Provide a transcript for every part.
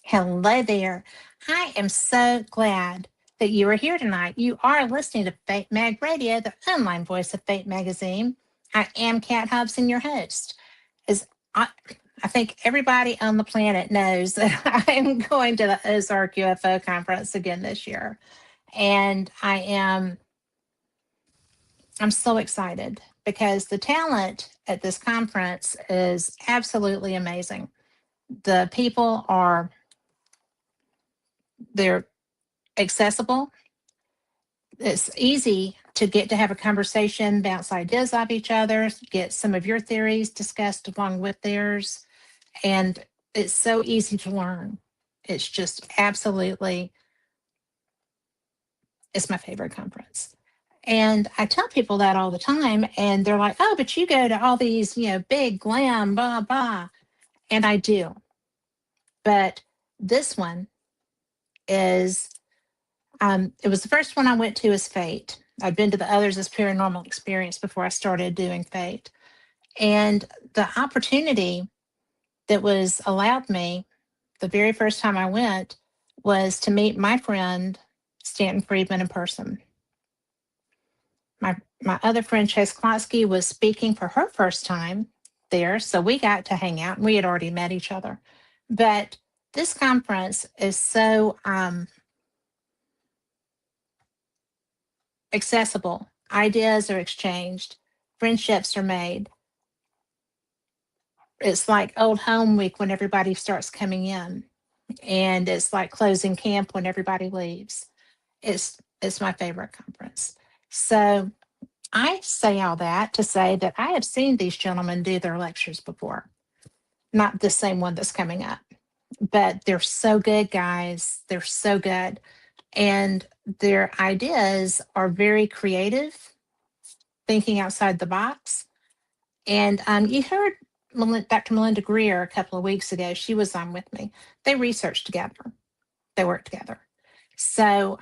Hello there. I am so glad that you are here tonight. You are listening to Fate Mag Radio, the online voice of Fate Magazine. I am Kat Hobson, your host. As I think everybody on the planet knows that I am going to the Ozark UFO conference again this year. And I'm so excited because the talent at this conference is absolutely amazing. The people they're accessible. It's easy to get to have a conversation, bounce ideas off each other, get some of your theories discussed along with theirs. And it's so easy to learn. It's just absolutely, it's my favorite conference. And I tell people that all the time, and they're like, oh, but you go to all these, big glam, blah, blah. And I do. But this one is, it was the first one I went to as Fate. I'd been to the others as Paranormal Experience before I started doing Fate. And the opportunity that was allowed me the very first time I went was to meet my friend, Stanton Friedman, in person. My other friend, Chase Klotsky, was speaking for her first time there. So we got to hang out. We had already met each other. But this conference is so accessible. Ideas are exchanged. Friendships are made. It's like old home week when everybody starts coming in. And it's like closing camp when everybody leaves. It's my favorite conference. So I say all that to say that I have seen these gentlemen do their lectures before. Not the same one that's coming up, but they're so good, guys. They're so good. And their ideas are very creative, thinking outside the box. And you heard Dr. Melinda Greer a couple of weeks ago. She was on with me. They researched together. They worked together. So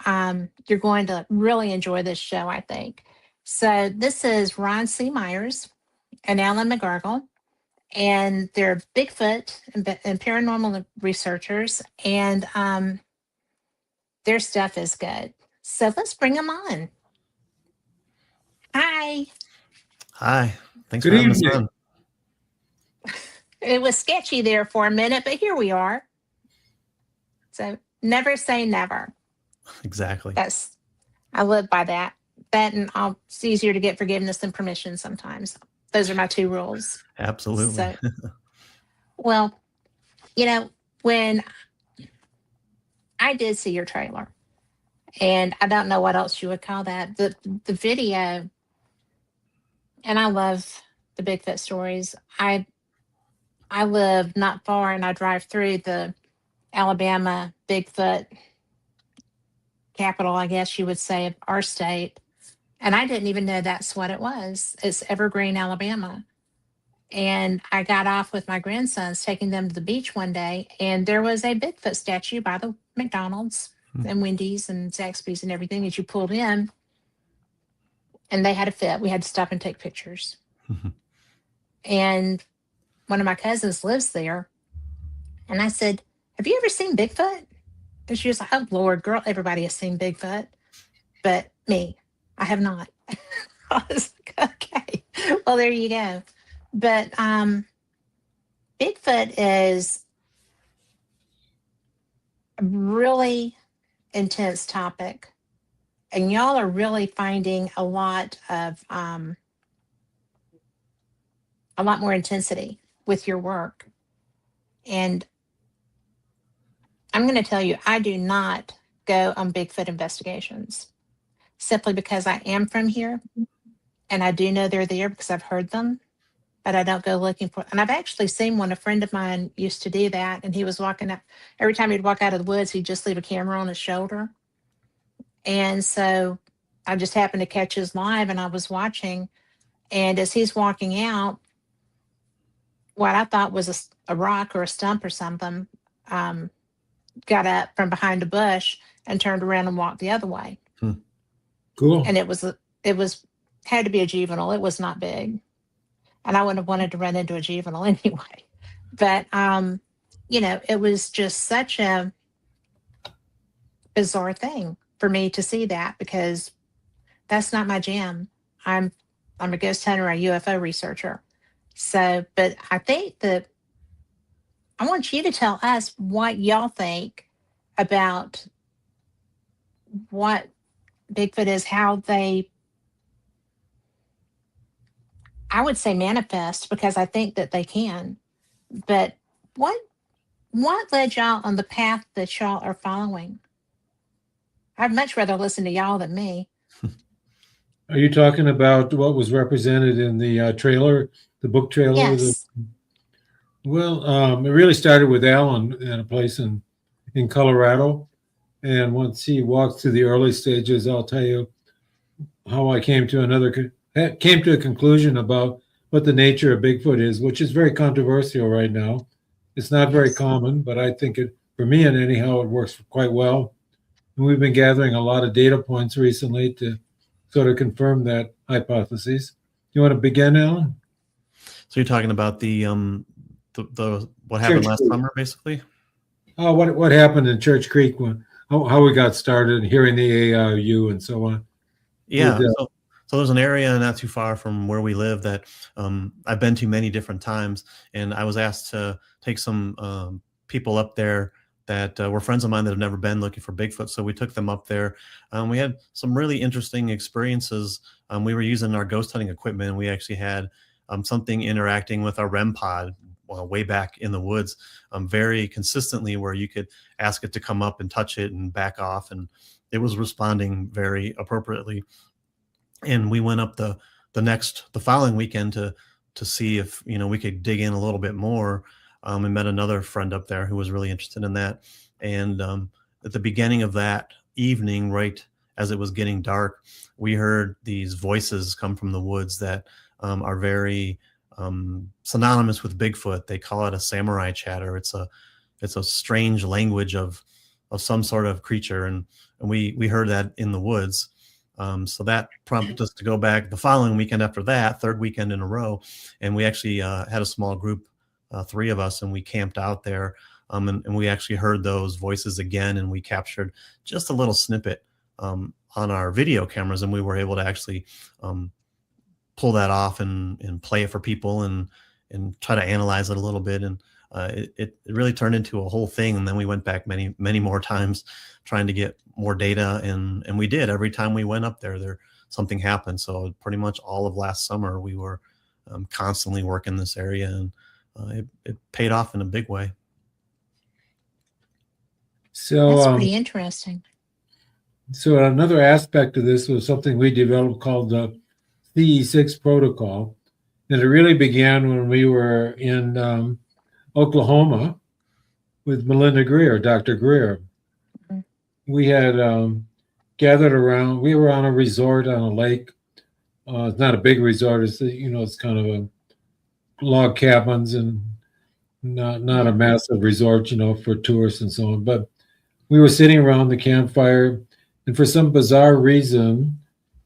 you're going to really enjoy this show, I think. So this is Ron C. Myers and Alan Megargle, and they're Bigfoot and paranormal researchers, and their stuff is good. So let's bring them on. Hi. Hi. Thanks for having us on. It was sketchy there for a minute, but here we are. So never say never. Exactly. I live by that. That and it's easier to get forgiveness than permission sometimes. Those are my two rules. Absolutely. So, well, when I did see your trailer, and I don't know what else you would call that, the video, and I love the Bigfoot stories. I live not far, and I drive through the Alabama Bigfoot capital, I guess you would say, of our state. And I didn't even know that's what it was. It's Evergreen, Alabama. And I got off with my grandsons, taking them to the beach one day, and there was a Bigfoot statue by the McDonald's and Wendy's and Zaxby's and everything as you pulled in. And they had a fit. We had to stop and take pictures. And one of my cousins lives there. And I said, have you ever seen Bigfoot? And she was like, oh, Lord, girl, everybody has seen Bigfoot. But me, I have not. I was like, okay, well, there you go. But Bigfoot is a really intense topic. And y'all are really finding a lot more intensity with your work. And I'm going to tell you, I do not go on Bigfoot investigations simply because I am from here and I do know they're there because I've heard them. but I don't go looking for. And I've actually seen one. A friend of mine used to do that, and he was walking up. Every time he'd walk out of the woods, he'd just leave a camera on his shoulder. And so I just happened to catch his live, and I was watching. And as he's walking out, what I thought was a rock or a stump or something um, got up from behind a bush and turned around and walked the other way. Cool. And it was had to be a juvenile. It was not big, and I wouldn't have wanted to run into a juvenile anyway. But it was just such a bizarre thing for me to see that, because that's not my jam. I'm a ghost hunter, a UFO researcher. So, but I think that I want you to tell us what y'all think about what Bigfoot is, how they, I would say manifest, because I think that they can. But what led y'all on the path that y'all are following? I'd much rather listen to y'all than me. Are you talking about what was represented in the trailer, the book trailer? Yes. Well, it really started with Alan at a place in Colorado. And once he walked through the early stages, I'll tell you how I came to a conclusion about what the nature of Bigfoot is, which is very controversial right now. It's not very common, but I think for me and anyhow, it works quite well. And we've been gathering a lot of data points recently to sort of confirm that hypothesis. You want to begin, Alan? So you're talking about the what happened last summer, basically? Oh, what happened in Church Creek, how we got started, hearing the ARU and so on. Yeah. So there's an area not too far from where we live that I've been to many different times, and I was asked to take some people up there that were friends of mine that have never been looking for Bigfoot. So we took them up there. We had some really interesting experiences. We were using our ghost hunting equipment, and we actually had something interacting with our REM pod way back in the woods very consistently, where you could ask it to come up and touch it and back off, and it was responding very appropriately. And we went up the following weekend to see if we could dig in a little bit more, and met another friend up there who was really interested in that. And at the beginning of that evening, right as it was getting dark, we heard these voices come from the woods that are very synonymous with Bigfoot. They call it a samurai chatter. It's a strange language of some sort of creature, and we heard that in the woods. So that prompted us to go back the following weekend after that, third weekend in a row, and we actually had a small group, 3 of us, and we camped out there, and we actually heard those voices again, and we captured just a little snippet on our video cameras, and we were able to actually pull that off and play it for people and try to analyze it a little bit. And it really turned into a whole thing. And then we went back many more times trying to get more data. And we did. Every time we went up there something happened. So pretty much all of last summer, we were constantly working this area, and it paid off in a big way. So that's pretty interesting. So another aspect of this was something we developed called the CE6 protocol. And it really began when we were in Oklahoma with Melinda Greer, Dr. Greer. Mm-hmm. We had gathered around. We were on a resort on a lake. It's not a big resort. It's it's kind of a log cabins and not a massive resort, for tourists and so on. But we were sitting around the campfire, and for some bizarre reason,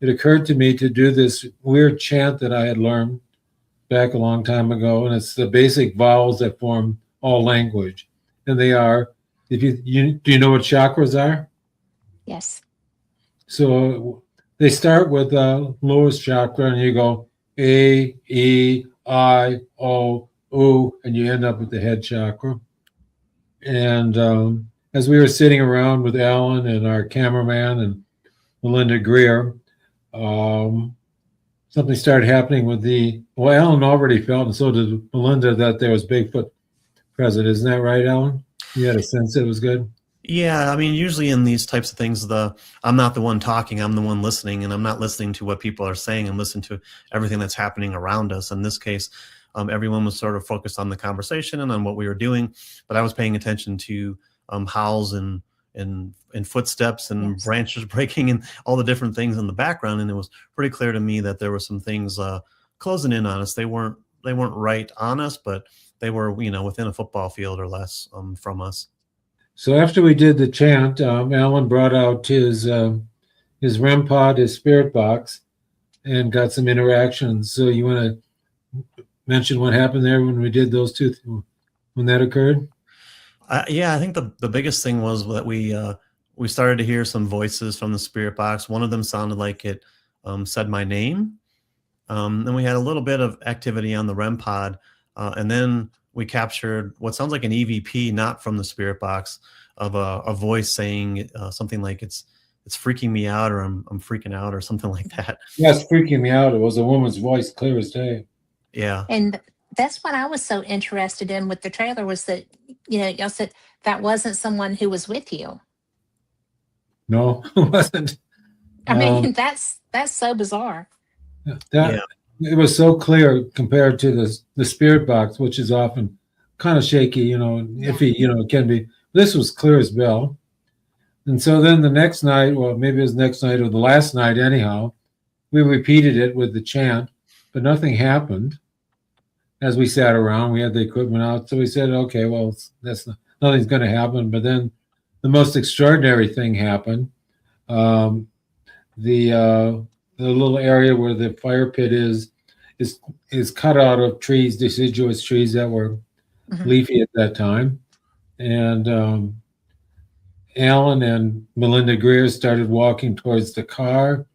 it occurred to me to do this weird chant that I had learned back a long time ago, and it's the basic vowels that form all language, and they are. Do you know what chakras are? Yes. So they start with the lowest chakra, and you go A, E, I, O, U, and you end up with the head chakra. And as we were sitting around with Alan and our cameraman and Melinda Greer, something started happening with Alan already felt, and so did Melinda, that there was Bigfoot present. Isn't that right, Alan? You had a sense it was good? Yeah, I mean, usually in these types of things, I'm not the one talking, I'm the one listening, and I'm not listening to what people are saying. I'm listening to everything that's happening around us. In this case, everyone was sort of focused on the conversation and on what we were doing, but I was paying attention to howls and footsteps and Yes. branches breaking and all the different things in the background. And it was pretty clear to me that there were some things closing in on us. They weren't right on us, but they were, within a football field or less from us. So after we did the chant, Alan brought out his REM pod, his spirit box, and got some interactions. So you want to mention what happened there when we did those two, when that occurred? Yeah, I think the biggest thing was that we started to hear some voices from the spirit box. One of them sounded like it said my name. Then we had a little bit of activity on the REM pod, and then we captured what sounds like an EVP, not from the spirit box, of a voice saying something like it's freaking me out, or I'm freaking out, or something like that. Yeah, it's freaking me out. It was a woman's voice, clear as day. Yeah. And that's what I was so interested in with the trailer, was that, y'all said that wasn't someone who was with you. No, it wasn't. I mean, that's so bizarre. It was so clear compared to the spirit box, which is often kind of shaky, iffy, it can be. This was clear as bell. And so then the next night, well, maybe it was next night or the last night anyhow, we repeated it with the chant, but nothing happened. As we sat around, we had the equipment out, so we said, okay, well, nothing's going to happen. But then the most extraordinary thing happened. The little area where the fire pit is cut out of trees, deciduous trees that were leafy at that time. And Alan and Melinda Greer started walking towards the car.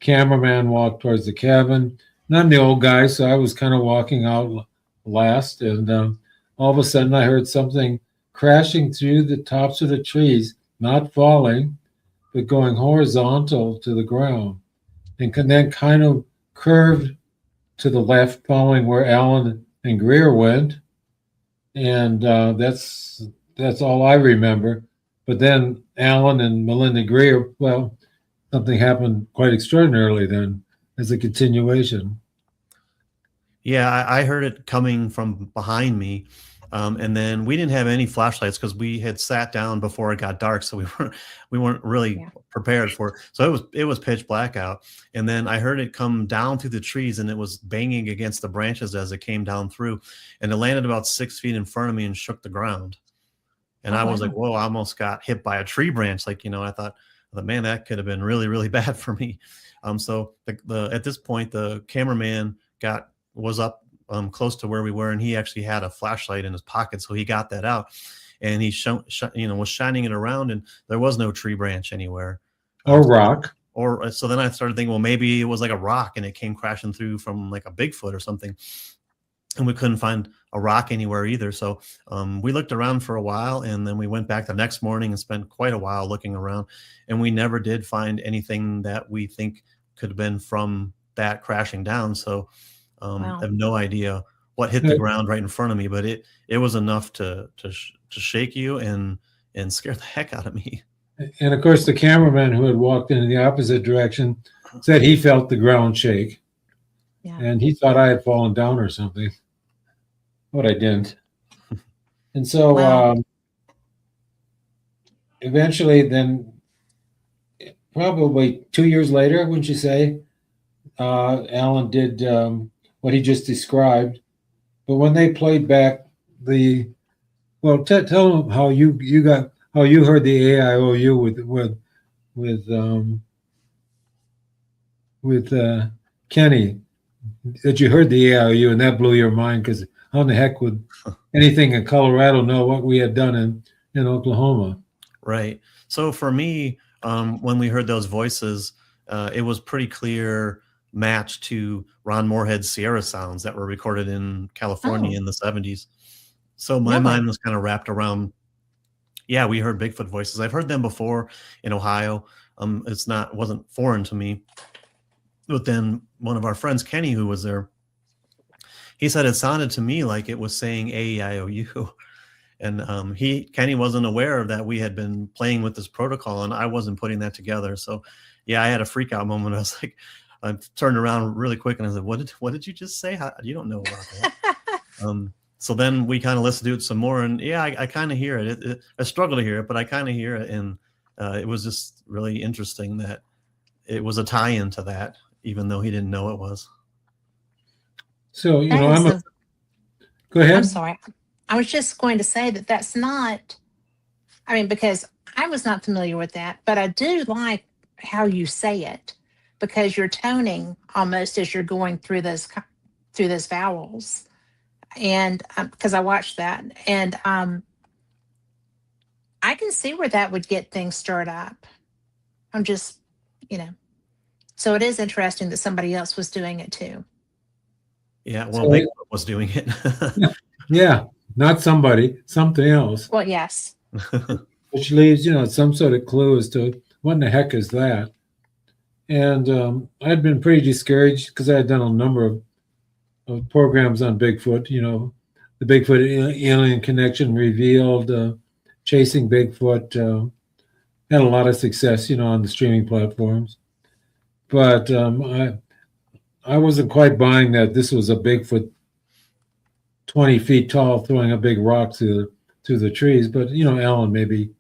Cameraman walked towards the cabin. And I'm the old guy, so I was kind of walking out last. And all of a sudden, I heard something crashing through the tops of the trees, not falling, but going horizontal to the ground, and then kind of curved to the left, following where Alan and Greer went. And that's all I remember. But then Alan and Melinda Greer, well, something happened quite extraordinarily then as a continuation. Yeah, I heard it coming from behind me. And then we didn't have any flashlights because we had sat down before it got dark, so we weren't really prepared for it. So it was pitch black out. And then I heard it come down through the trees, and it was banging against the branches as it came down through, and it landed about 6 feet in front of me and shook the ground. And I was like, whoa, I almost got hit by a tree branch. Like, I thought, man, that could have been really, really bad for me. So at this point, the cameraman was up close to where we were, and he actually had a flashlight in his pocket, so he got that out, and he was shining it around, and there was no tree branch anywhere or rock. So then I started thinking, well, maybe it was like a rock and it came crashing through from like a Bigfoot or something, and we couldn't find a rock anywhere either. So we looked around for a while, and then we went back the next morning and spent quite a while looking around, and we never did find anything that we think could have been from that crashing down. So I have no idea what hit the ground right in front of me, but it was enough to shake you and scare the heck out of me. And of course, the cameraman who had walked in the opposite direction said he felt the ground shake, and he thought I had fallen down or something, but I didn't. And so eventually, then probably 2 years later, wouldn't you say, Alan did what he just described. But when they played back tell them how you heard the AIOU with Kenny, that you heard the AIOU, and that blew your mind, because how in the heck would anything in Colorado know what we had done in Oklahoma? Right. So for me, when we heard those voices, it was pretty clear match to Ron Moorhead's Sierra sounds that were recorded in California in the 70s. So my mind was kind of wrapped around, we heard Bigfoot voices. I've heard them before in Ohio. Wasn't foreign to me. But then one of our friends, Kenny, who was there, he said it sounded to me like it was saying A-E-I-O-U. And Kenny wasn't aware that we had been playing with this protocol, and I wasn't putting that together. So I had a freak out moment. I was like, I turned around really quick and I said, what did you just say? You don't know about that. So then we kind of listened to it some more, and yeah, I kind of hear it. I struggle to hear it, but I kind of hear it, and it was just really interesting that it was a tie-in to that, even though he didn't know it was. So, go ahead. I'm sorry. I was just going to say that that's not, I mean, because I was not familiar with that, but I do like how you say it, because you're toning almost as you're going through those vowels. And because I watched that, and I can see where that would get things stirred up. I'm just, so it is interesting that somebody else was doing it too. Yeah, well, Bigfoot was doing it. Yeah, not somebody, something else. Well, yes. Which leaves, some sort of clue as to what in the heck is that. And I'd been pretty discouraged because I had done a number of programs on Bigfoot, the Bigfoot Alien Connection Revealed, Chasing Bigfoot, had a lot of success, on the streaming platforms. But I wasn't quite buying that this was a Bigfoot 20 feet tall throwing a big rock through the trees. But, Alan, maybe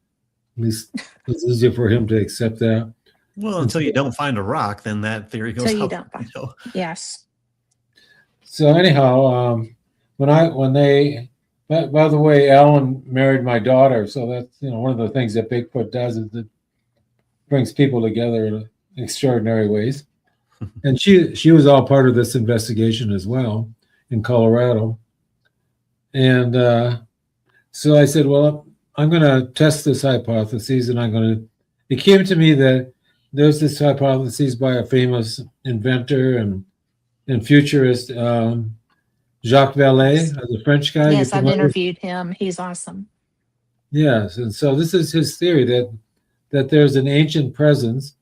at least it's easier for him to accept that. Well, until you don't find a rock, then that theory goes Until you out. don't find Yes. So anyhow, when they, by the way, Alan married my daughter. So that's, one of the things that Bigfoot does is it brings people together in extraordinary ways. And she was all part of this investigation as well in Colorado. And so I said, well, I'm going to test this hypothesis, and it came to me that there's this hypothesis by a famous inventor and futurist, Jacques Vallée, the French guy. Yes, I've interviewed him. He's awesome. Yes, and so this is his theory that there's an ancient presence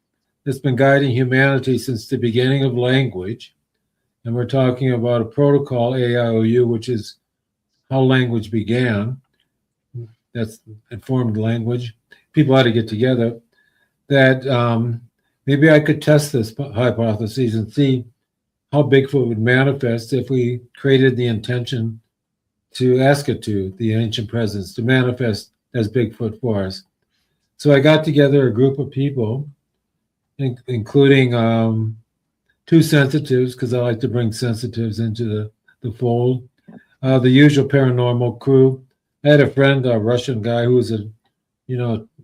that's been guiding humanity since the beginning of language. And we're talking about a protocol, AIOU, which is how language began. That's informed language. People had to get together. That maybe I could test this hypothesis and see how Bigfoot would manifest if we created the intention to ask it to, the ancient presence, to manifest as Bigfoot for us. So I got together a group of people, including two sensitives, because I like to bring sensitives into the fold, the usual paranormal crew. I had a friend, a Russian guy who was a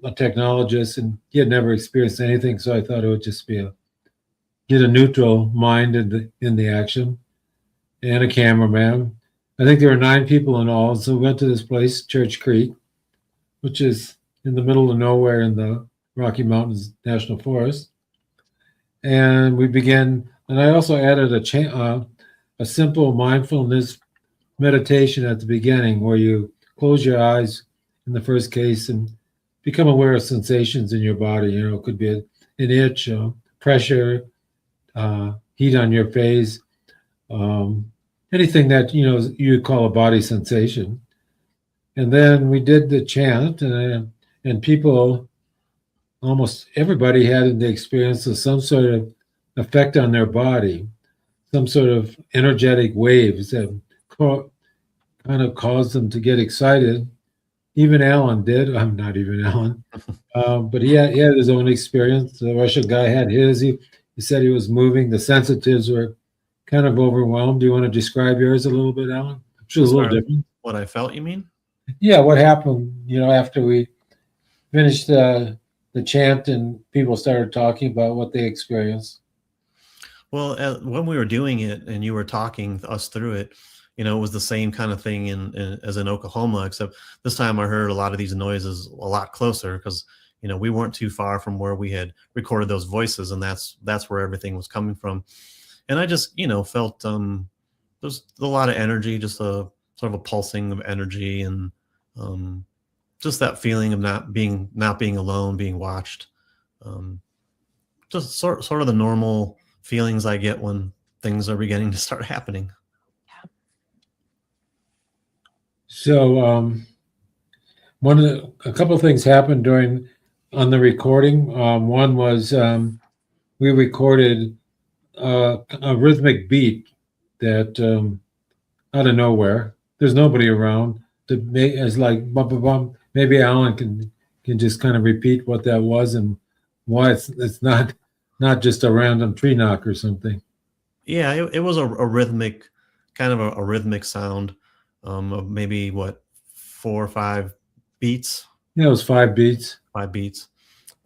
technologist, and he had never experienced anything, so I thought it would just be get a neutral mind in the action, and a cameraman. I think there were 9 people in all, so we went to this place, Church Creek, which is in the middle of nowhere in the Rocky Mountains National Forest. And we began, and I also added a simple mindfulness meditation at the beginning, where you close your eyes in the first case and become aware of sensations in your body. It could be an itch, pressure, heat on your face, anything that you'd call a body sensation. And then we did the chant, and people, almost everybody, had the experience of some sort of effect on their body, some sort of energetic waves that kind of caused them to get excited. Even Alan did. I'm not even Alan, but he had his own experience. The Russian guy had his. He said he was moving. The sensitives were kind of overwhelmed. Do you want to describe yours a little bit, Alan? Which was a little different. What I felt, you mean? Yeah, what happened, after we finished the chant and people started talking about what they experienced? Well, when we were doing it and you were talking us through it, it was the same kind of thing as in Oklahoma, except this time I heard a lot of these noises a lot closer because, we weren't too far from where we had recorded those voices, and that's where everything was coming from. And I just, felt there's a lot of energy, just a sort of a pulsing of energy, and just that feeling of not being alone, being watched. Just sort of the normal feelings I get when things are beginning to start happening. So a couple of things happened on the recording. One was we recorded a rhythmic beat that out of nowhere, there's nobody around to make as like bum, bum, bum. Maybe Alan can just kind of repeat what that was and why it's not just a random tree knock or something. Yeah, it was a rhythmic, kind of a rhythmic sound, of maybe what, 4 or 5 beats. Yeah, it was 5 beats. 5 beats.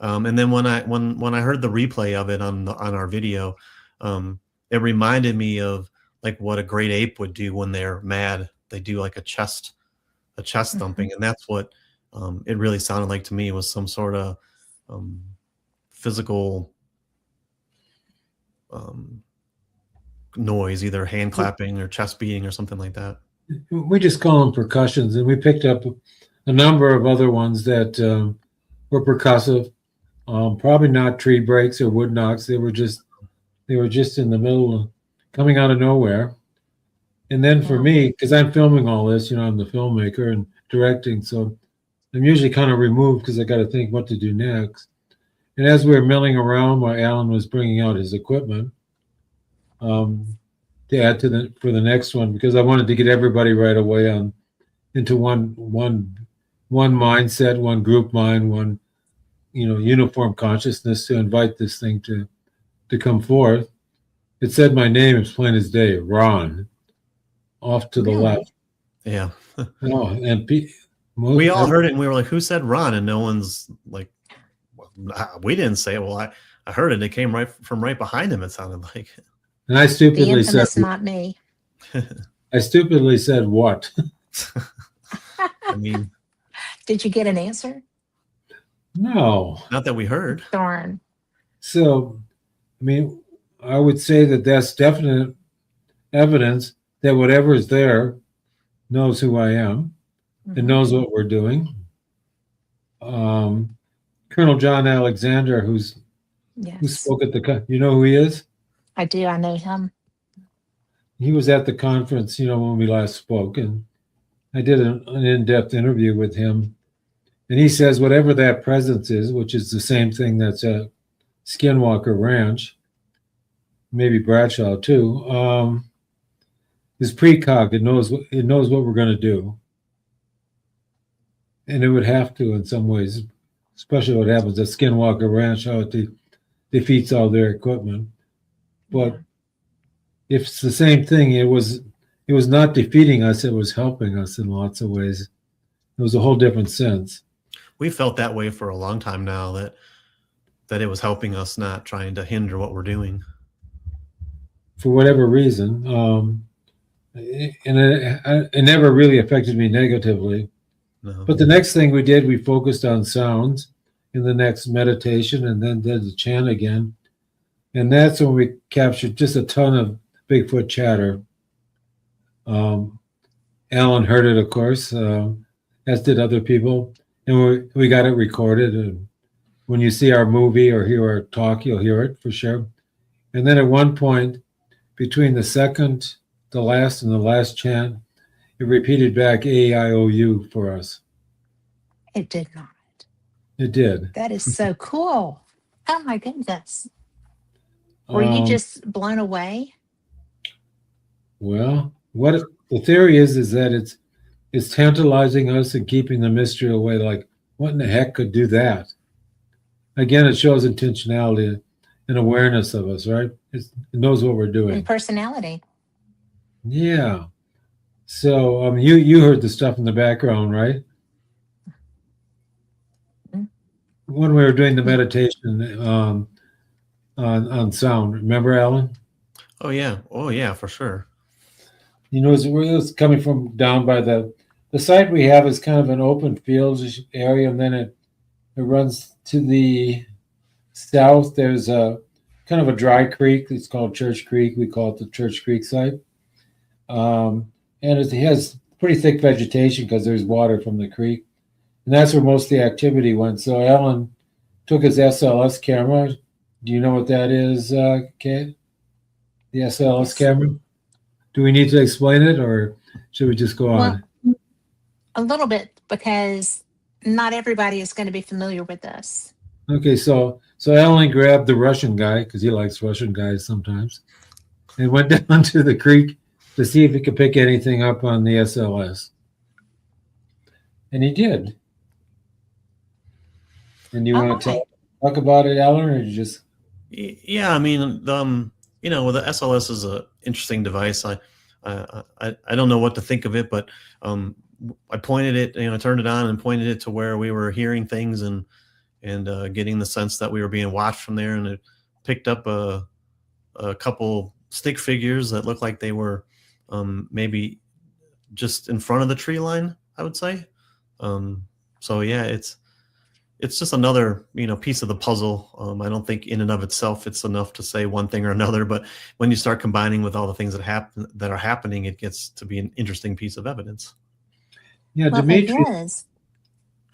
And then when I heard the replay of it on our video, it reminded me of like what a great ape would do when they're mad. They do like a chest thumping, and that's what it really sounded like to me, was some sort of physical noise, either hand clapping or chest beating or something like that. We just call them percussions, and we picked up a number of other ones that were percussive. Probably not tree breaks or wood knocks. They were just in the middle, coming out of nowhere. And then for me, because I'm filming all this, I'm the filmmaker and directing, so I'm usually kind of removed because I got to think what to do next. And as we were milling around while Alan was bringing out his equipment to add for the next one, because I wanted to get everybody right away into one mindset, one group mind, one uniform consciousness to invite this thing to come forth. It said my name as plain as day, Ron, off to the left. Yeah. Oh, and we all heard it, and we were like, "Who said Ron?" And no one's like, "We didn't say it." Well, I heard it. It came from right behind him. It sounded like. And I stupidly said, "Not me." I stupidly said, "What?" I mean, did you get an answer? No, not that we heard. Darn. So, I mean, I would say that that's definite evidence that whatever is there knows who I am and knows what we're doing. Colonel John Alexander, who spoke at you know who he is? I do. I know him. He was at the conference, when we last spoke, and I did an in-depth interview with him. And he says whatever that presence is, which is the same thing that's at Skinwalker Ranch, maybe Bradshaw too, is precog. It knows what we're going to do, and it would have to in some ways, especially what happens at Skinwalker Ranch, how it defeats all their equipment. But if it's the same thing, it was not defeating us; it was helping us in lots of ways. It was a whole different sense. We felt that way for a long time now, that it was helping us, not trying to hinder what we're doing. For whatever reason, and it never really affected me negatively. No. But the next thing we did, we focused on sounds in the next meditation, and then did the chant again. And that's when we captured just a ton of Bigfoot chatter. Alan heard it, of course, as did other people. And we got it recorded. And when you see our movie or hear our talk, you'll hear it for sure. And then at one point, between the last and the last chant, it repeated back A-I-O-U for us. It did not. It did. That is so cool. Oh my goodness. Were you just blown away? Well, what the theory is that it's tantalizing us and keeping the mystery away. Like, what in the heck could do that? Again, it shows intentionality and awareness of us, right? It knows what we're doing. And personality. Yeah. So you heard the stuff in the background, right? When we were doing the meditation on sound, remember, Alan? Oh yeah, for sure. It was coming from down by the site we have is kind of an open field area, and then it runs to the south. There's a kind of a dry creek. It's called Church Creek. We call it the Church Creek site. And it has pretty thick vegetation because there's water from the creek. And that's where most of the activity went. So Alan took his SLS camera. Do you know what that is, Kate? The SLS camera? Do we need to explain it, or should we just go on? A little bit, because not everybody is going to be familiar with this. Okay, so Alan grabbed the Russian guy, because he likes Russian guys sometimes, and went down to the creek to see if he could pick anything up on the SLS. And he did. And you want to talk about it, Alan, or you just? Yeah, I mean, you know, the SLS is an interesting device. I don't know what to think of it, but I pointed it, you know, I turned it on and pointed it to where we were hearing things and getting the sense that we were being watched from there, and it picked up a couple stick figures that looked like they were maybe just in front of the tree line, I would say. So yeah, it's just another, you know, piece of the puzzle. I don't think in and of itself it's enough to say one thing or another, but when you start combining with all the things that are happening, it gets to be an interesting piece of evidence. Yeah, well, Dimitri. it is.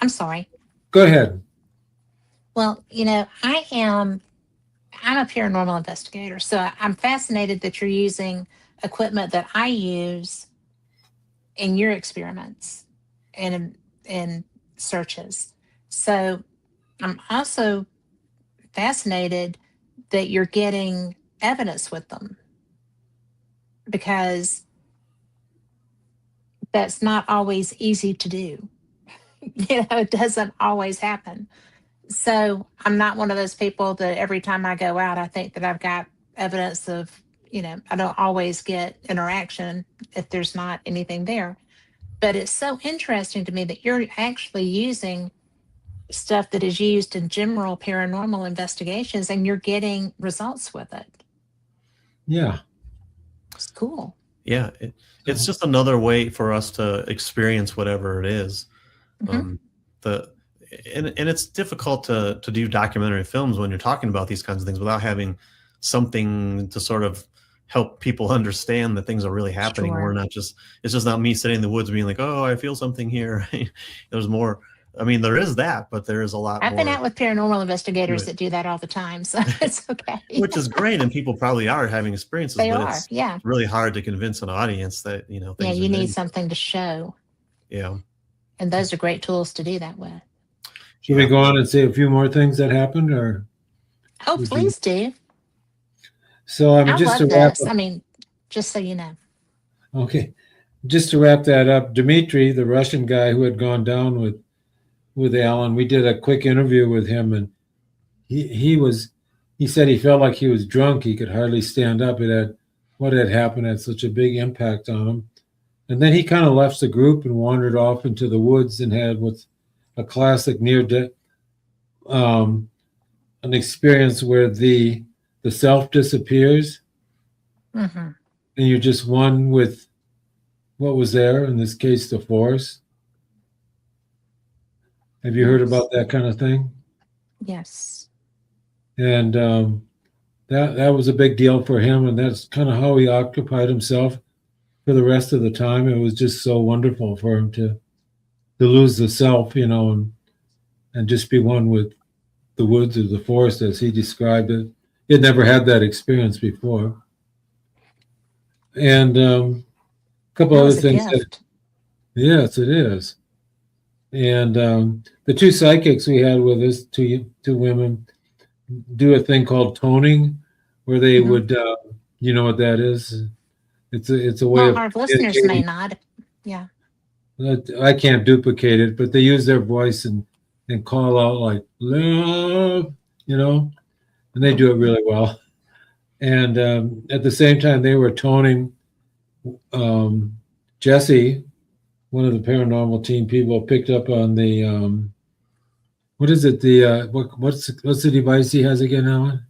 I'm sorry. Go ahead. Well, you know, I'm a paranormal investigator, so I'm fascinated that you're using equipment that I use in your experiments and in searches. So I'm also fascinated that you're getting evidence with them, because that's not always easy to do. You know, it doesn't always happen. So I'm not one of those people that every time I go out, I think that I've got evidence of, you know, I don't always get interaction if there's not anything there. But it's so interesting to me that you're actually using stuff that is used in general paranormal investigations and you're getting results with it. Yeah. It's cool. Yeah. It's just another way for us to experience whatever it is. Mm-hmm. And it's difficult to do documentary films when you're talking about these kinds of things without having something to sort of help people understand that things are really happening. Sure. We're not just, it's just not me sitting in the woods being like, oh, I feel something here. There's more. I mean, there is that, but there is a lot I've more. been out with paranormal investigators that do that all the time, so it's okay. Which is great, and people probably are having experiences, They but are, it's yeah. really hard to convince an audience that, you know, things you are need good. something to show. Yeah. And those are great tools to do that with. Should we go on and say a few more things that happened, or? Oh, please do. So I love this. I mean, just so you know. Okay, just to wrap that up, Dmitry, the Russian guy who had gone down with Alan, we did a quick interview with him, and he said he felt like he was drunk. He could hardly stand up. What had happened had such a big impact on him. And then he kind of left the group and wandered off into the woods and had what's a classic near-death, an experience where the self disappears, Mm-hmm. and you're just one with what was there, in this case, the force. Have you heard about that kind of thing? Yes. And that was a big deal for him, and that's kind of how he occupied himself for the rest of the time. It was just so wonderful for him to lose the self, you know, and just be one with the woods or the forest, as he described it. He had never had that experience before. And a couple other things. Yes, it is. And the two psychics we had with us, two women, do a thing called toning, where they would, you know what that is? It's a way of. Our listeners may not. Yeah. I can't duplicate it, but they use their voice and call out like love, you know, and they do it really well. And at the same time, they were toning. Jesse, one of the paranormal team people, picked up on the what is it? The what's the device he has again, Alan?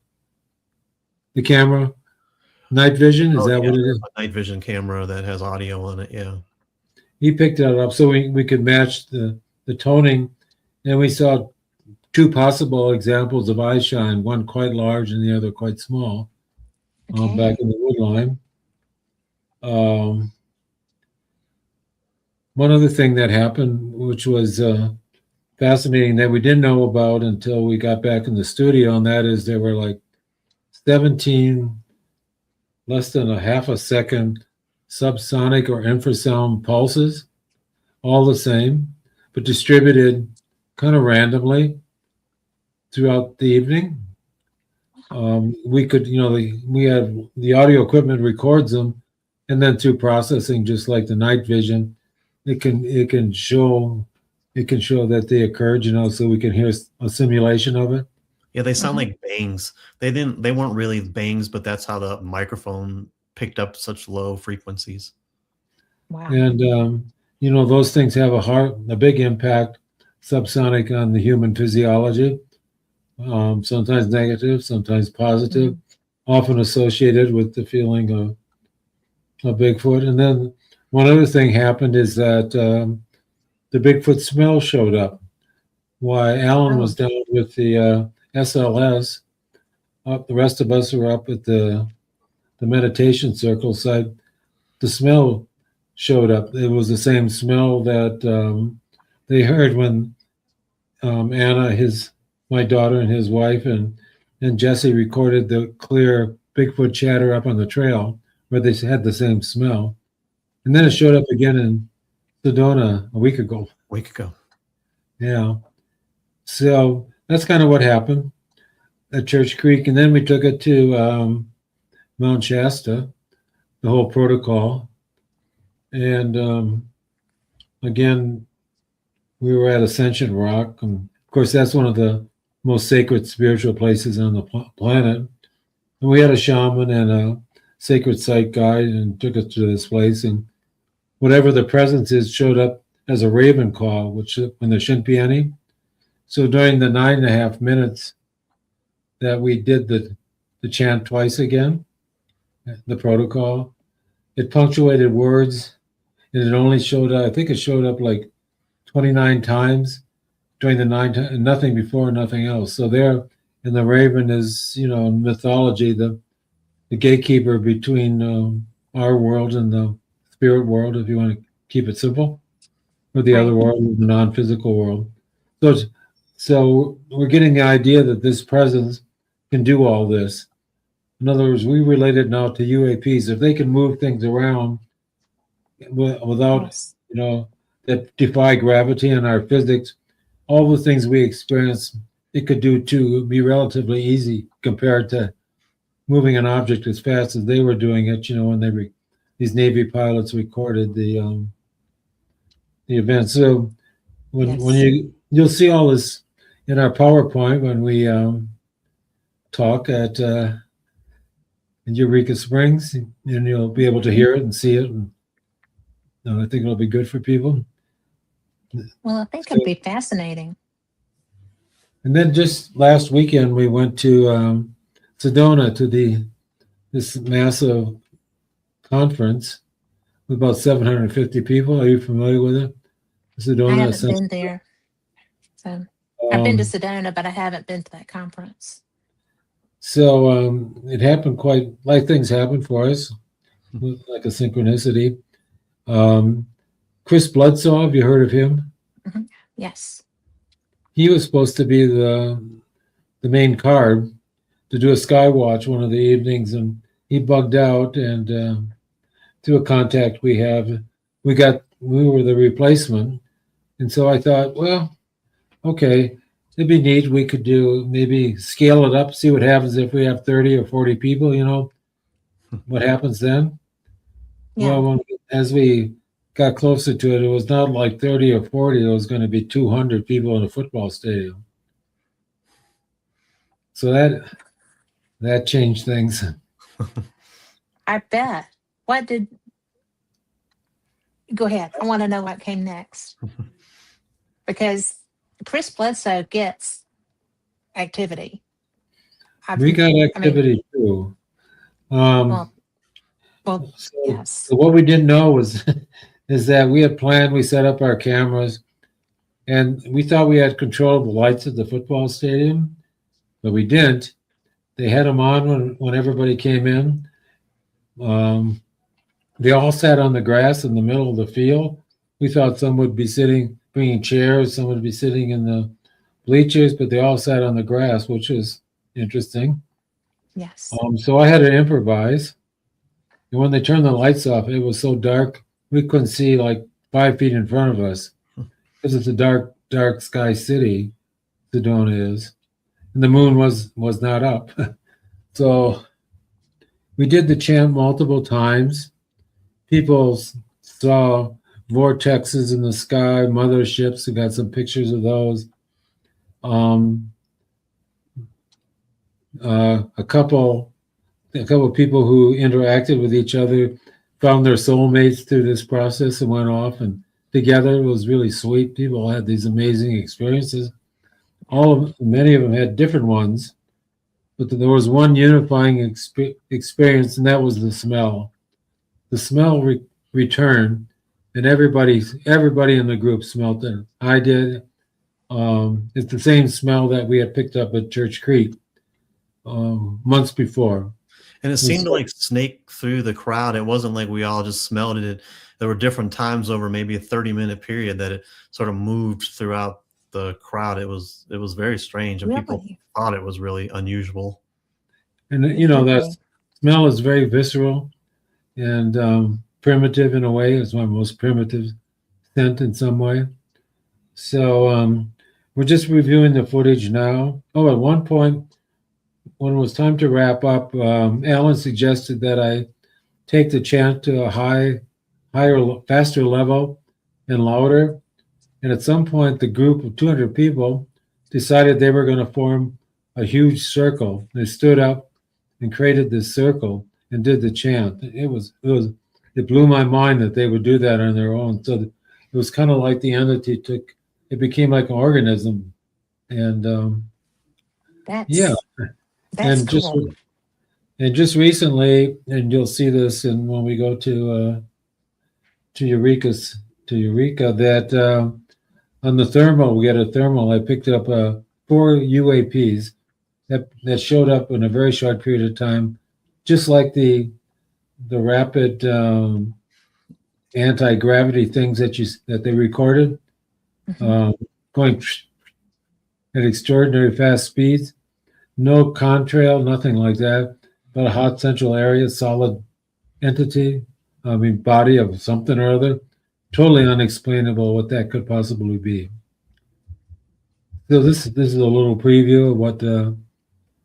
The camera, night vision. Is that what it is? A night vision camera that has audio on it. Yeah. He picked that up so we could match the toning, and we saw two possible examples of eye shine, one quite large and the other quite small, back in the wood line. One other thing that happened, which was fascinating, that we didn't know about until we got back in the studio, and that is there were like 17 less than a half a second subsonic or infrasound pulses, all the same, but distributed kind of randomly throughout the evening. We could, you know, we had the audio equipment records them, and then through processing, just like the night vision, it can show that they occurred, so we can hear a simulation of it. Yeah, they sound like bangs. They weren't really bangs, but that's how the microphone picked up such low frequencies. Wow. And those things have a big impact subsonic on the human physiology. Sometimes negative, sometimes positive, often associated with the feeling of Bigfoot. And then one other thing happened is that the Bigfoot smell showed up. While Alan was down with the SLS, the rest of us were up at the meditation circle side. The smell showed up. It was the same smell that they heard when Anna, my daughter, and his wife, and Jesse recorded the clear Bigfoot chatter up on the trail, where they had the same smell. And then it showed up again in Sedona a week ago. Yeah. So that's kind of what happened at Church Creek. And then we took it to Mount Shasta, the whole protocol. And again, we were at Ascension Rock. And of course, that's one of the most sacred spiritual places on the planet. And we had a shaman and a sacred site guide and took us to this place. And whatever the presence is showed up as a raven call, when there shouldn't be any. So during the 9.5 minutes that we did the chant twice again, the protocol, it punctuated words, and it only showed up, I think it showed up like 29 times during the 9 times, and nothing before, nothing else. So there, and the raven is, in mythology, the gatekeeper between our world and the spirit world, if you want to keep it simple, or the other world, the non-physical world. So we're getting the idea that this presence can do all this. In other words, we relate it now to UAPs. If they can move things around without, that defy gravity and our physics, all the things we experience, it could do too. It would be relatively easy compared to moving an object as fast as they were doing it, when these Navy pilots recorded the event. So when you'll see all this in our PowerPoint when we talk at in Eureka Springs, and you'll be able to hear it and see it. And I think it'll be good for people. Well, I think it'd be fascinating. And then just last weekend, we went to Sedona to this massive conference with about 750 people. Are you familiar with it? Sedona. I haven't been there. So I've been to Sedona, but I haven't been to that conference. So it happened things happen for us, like a synchronicity. Chris Bloodsaw, have you heard of him? Mm-hmm. Yes. He was supposed to be the main card to do a sky watch one of the evenings, and he bugged out. And through a contact we have, we were the replacement. And so I thought, well, okay, it'd be neat. We could maybe scale it up, see what happens if we have 30 or 40 people, what happens then? Yeah. Well, as we got closer to it, it was not like 30 or 40. It was going to be 200 people in a football stadium. So that changed things. I bet. Go ahead. I want to know what came next. Because Chris Bledsoe gets activity. We got activity too. Yes. So what we didn't know is that we had planned, we set up our cameras, and we thought we had control of the lights at the football stadium, but we didn't. They had them on when everybody came in. They all sat on the grass in the middle of the field. We thought some would be bringing chairs, some would be sitting in the bleachers, but they all sat on the grass, which was interesting. Yes. So I had to improvise. And when they turned the lights off, it was so dark, we couldn't see like 5 feet in front of us. Because it's a dark, dark sky city, Sedona is. And the moon was not up. So we did the chant multiple times. people saw vortexes in the sky, motherships. We got some pictures of those. A couple of people who interacted with each other found their soulmates through this process and went off and together. It was really sweet. People had these amazing experiences. Many of them had different ones, but there was one unifying experience, and that was the smell. The smell returned, and everybody in the group smelled it. I did. It's the same smell that we had picked up at Church Creek months before. And it seemed to like snake through the crowd. It wasn't like we all just smelled it. There were different times over maybe a 30-minute period that it sort of moved throughout the crowd. It was very strange, and people thought it was really unusual. And that smell is very visceral and primitive in a way. It's my most primitive scent in some way. So we're just reviewing the footage now. Oh, at one point, when it was time to wrap up, Alan suggested that I take the chant to a higher, faster level and louder. And at some point, the group of 200 people decided they were going to form a huge circle. They stood up and created this circle and did the chant. It blew my mind that they would do that on their own. So it was kind of like the entity it became like an organism. And That's cool. Just recently, and you'll see this when we go to Eureka, that on the thermal, we got a thermal. I picked up 4 UAPs that showed up in a very short period of time, just like the rapid anti-gravity things that they recorded, going at extraordinary fast speeds. No contrail, nothing like that, but a hot central area, solid entity, body of something or other. Totally unexplainable what that could possibly be. So this is a little preview of what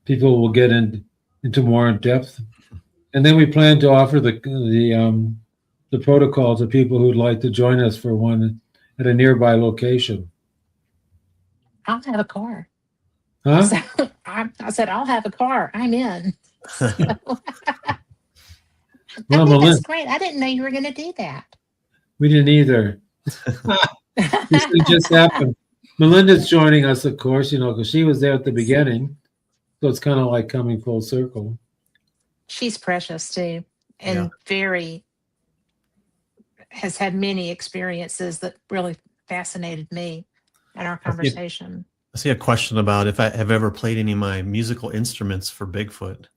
people will get into more in depth. And then we plan to offer the protocol to people who'd like to join us for one at a nearby location. I'll have a car. Huh? So, I said, I'll have a car. I'm in. Well, that's great. I didn't know you were going to do that. We didn't either. This thing just happened. Melinda's joining us, of course, because she was there at the beginning. So it's kind of like coming full circle. She's precious too, and has had many experiences that really fascinated me in our conversation. I see a question about if I have ever played any of my musical instruments for Bigfoot.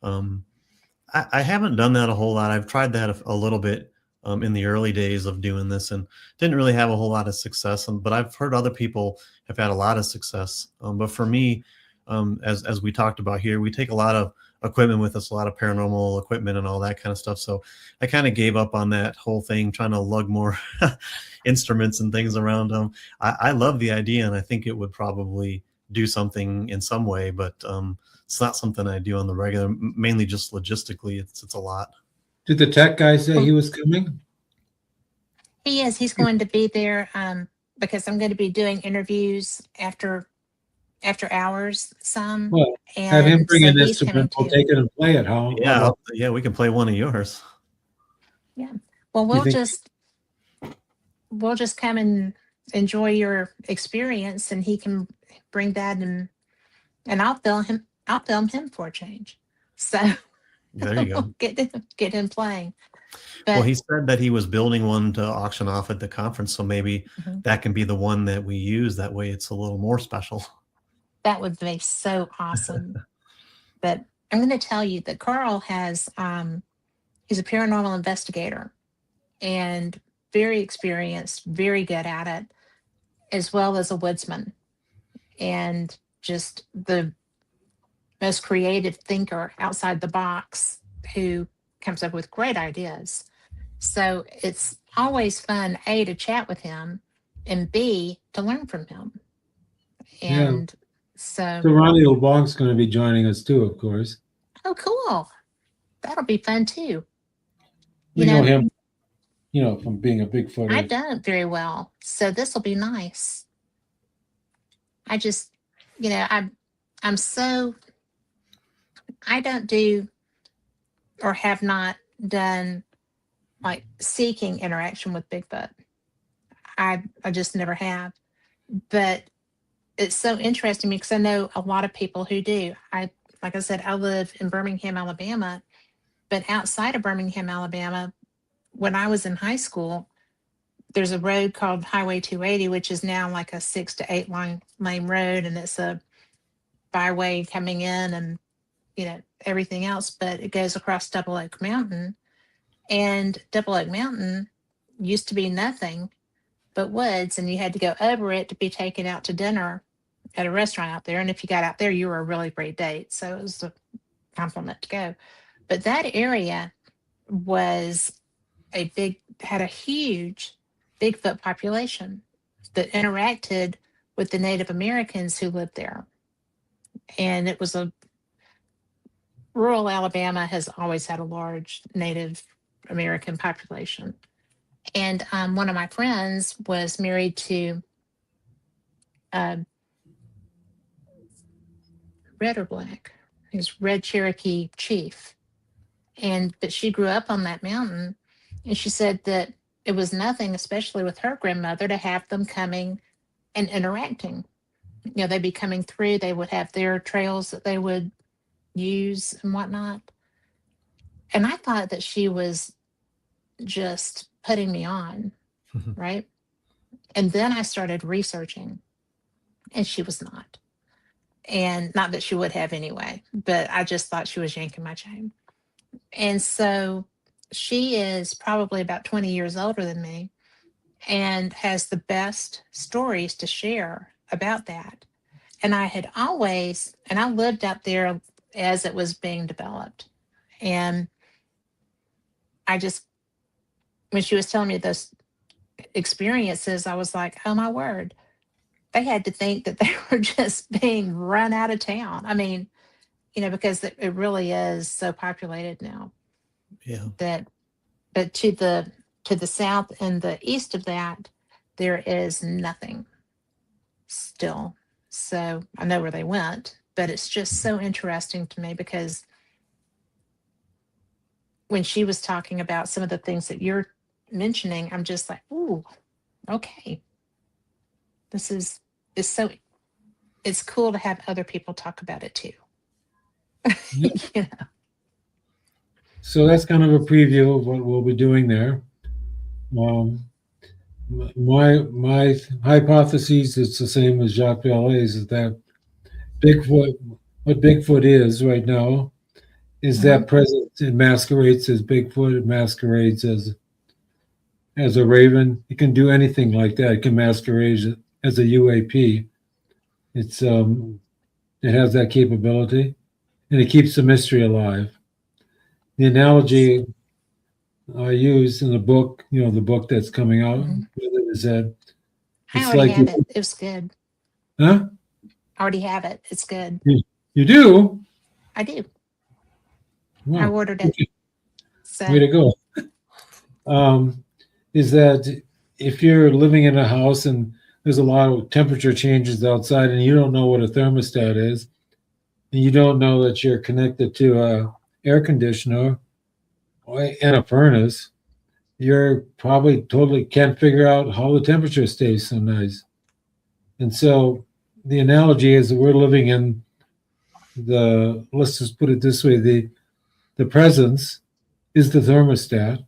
I haven't done that a whole lot. I've tried that a little bit in the early days of doing this and didn't really have a whole lot of success. But I've heard other people have had a lot of success. But for me, as we talked about here, we take a lot of equipment with us, a lot of paranormal equipment and all that kind of stuff. So I kind of gave up on that whole thing, trying to lug more instruments and things around. I love the idea, and I think it would probably do something in some way, but it's not something I do on the regular, mainly just logistically. It's a lot. Did the tech guy say he was coming? He is. He's going to be there because I'm going to be doing interviews after hours. Well, have him bring an instrument. We'll take it and play it. How? Yeah, we can play one of yours. Yeah. Well, we'll just come and enjoy your experience, and he can bring that and I'll film him for a change. So there you go. Get him playing. Well, he said that he was building one to auction off at the conference, so maybe that can be the one that we use. That way it's a little more special. That would be so awesome. But I'm going to tell you that Carl has, he's a paranormal investigator and very experienced, very good at it, as well as a woodsman and just the most creative thinker outside the box who comes up with great ideas. So it's always fun, A, to chat with him, and B, to learn from him. And so Ronnie LeBlanc's going to be joining us too, of course. Oh, cool. That'll be fun too. We know him from being a Bigfooter? I've done it very well. So this will be nice. I just, I'm so, I don't do or have not done like seeking interaction with Bigfoot. I just never have. But it's so interesting to me because I know a lot of people who do. Like I said, I live in Birmingham, Alabama, but outside of Birmingham, Alabama, when I was in high school, there's a road called Highway 280, which is now like a 6 to 8 lane road, and it's a byway coming in and everything else, but it goes across Double Oak Mountain, and Double Oak Mountain used to be nothing but woods, and you had to go over it to be taken out to dinner at a restaurant out there. And if you got out there, you were a really great date. So it was a compliment to go. But that area had a huge Bigfoot population that interacted with the Native Americans who lived there. And it was rural Alabama has always had a large Native American population. And one of my friends was married to red or black. He was Red Cherokee chief. But she grew up on that mountain, and she said that it was nothing, especially with her grandmother, to have them coming and interacting. They'd be coming through, they would have their trails that they would use and whatnot. And I thought that she was just putting me on, right? And then I started researching, and she was not. And not that she would have anyway, but I just thought she was yanking my chain. And so she is probably about 20 years older than me and has the best stories to share about that. And I lived out there as it was being developed. And when she was telling me those experiences, I was like, oh my word, they had to think that they were just being run out of town. I mean, because it really is so populated now. Yeah. But to the south and the east of that, there is nothing still. So I know where they went, but it's just so interesting to me because when she was talking about some of the things that you're mentioning, I'm just like, ooh, okay. It's cool to have other people talk about it too. Yeah. So that's kind of a preview of what we'll be doing there. My hypothesis is the same as Jacques Vallée's, is that what Bigfoot is right now is that presence. It masquerades as Bigfoot. It masquerades as a raven. It can do anything like that. It can masquerade as a UAP. It has that capability, and it keeps the mystery alive. The analogy I use in the book, the book that's coming out, is that I already have it. It was good. Huh? I already have it. It's good. You do? I do. Wow. I ordered it. So. Way to go. Is that if you're living in a house and there's a lot of temperature changes outside and you don't know what a thermostat is, and you don't know that you're connected to a air conditioner and a furnace, you're probably totally can't figure out how the temperature stays so nice. And so the analogy is that we're living in let's just put it this way, the presence is the thermostat,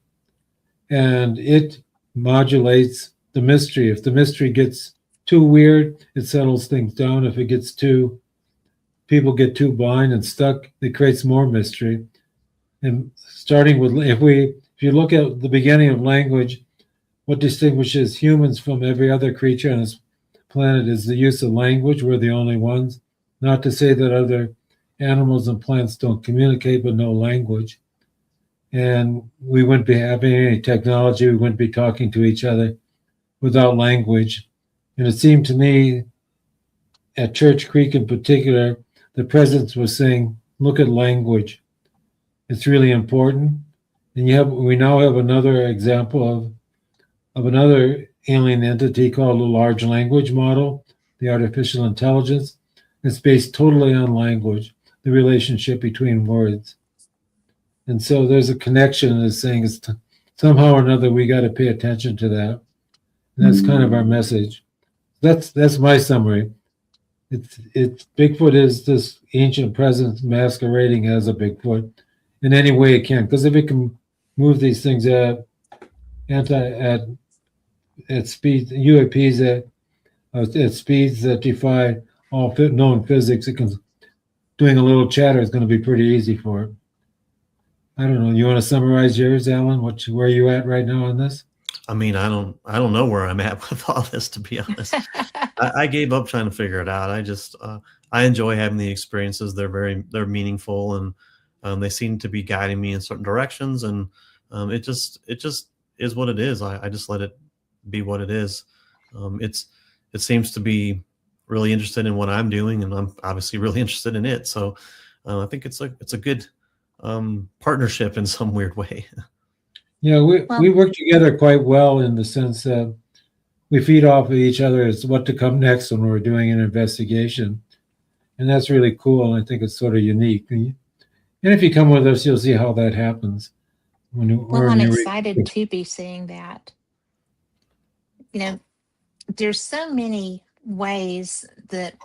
and it modulates the mystery. If the mystery gets too weird, it settles things down. If people get too blind and stuck, it creates more mystery. And starting with, if you look at the beginning of language, what distinguishes humans from every other creature on this planet is the use of language. We're the only ones. Not to say that other animals and plants don't communicate, but no language. And we wouldn't be having any technology. We wouldn't be talking to each other without language. And it seemed to me, at Church Creek in particular, the presence was saying, look at language. It's really important. And we now have another example of another alien entity called a large language model, the artificial intelligence. It's based totally on language, the relationship between words. And so there's a connection that's saying somehow or another we got to pay attention to that. And that's kind of our message. That's my summary. It's Bigfoot is this ancient presence masquerading as a Bigfoot in any way it can. Because if it can move these things at speed, UAPs at speeds that defy all known physics, doing a little chatter is going to be pretty easy for it. I don't know. You want to summarize yours, Alan? Where are you at right now on this? I mean, I don't know where I'm at with all this, to be honest. I gave up trying to figure it out. I just I enjoy having the experiences. They're meaningful, and they seem to be guiding me in certain directions. And it just is what it is. I just let it be what it is. It seems to be really interested in what I'm doing, and I'm obviously really interested in it. So I think it's a good partnership in some weird way. Yeah, we work together quite well in the sense that we feed off of each other as what to come next when we're doing an investigation. And that's really cool. And I think it's sort of unique. And if you come with us, you'll see how that happens. I'm excited to be seeing that. You know, there's so many ways that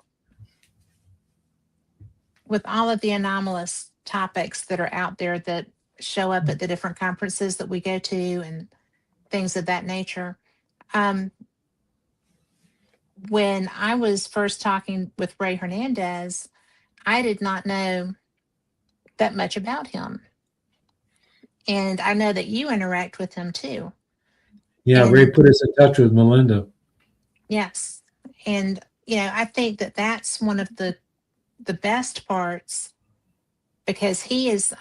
with all of the anomalous topics that are out there that show up at the different conferences that we go to and things of that nature. When I was first talking with Ray Hernandez, I did not know that much about him. And I know that you interact with him too. Yeah, Ray put us in touch with Melinda. Yes. And, I think that that's one of the best parts, because he is,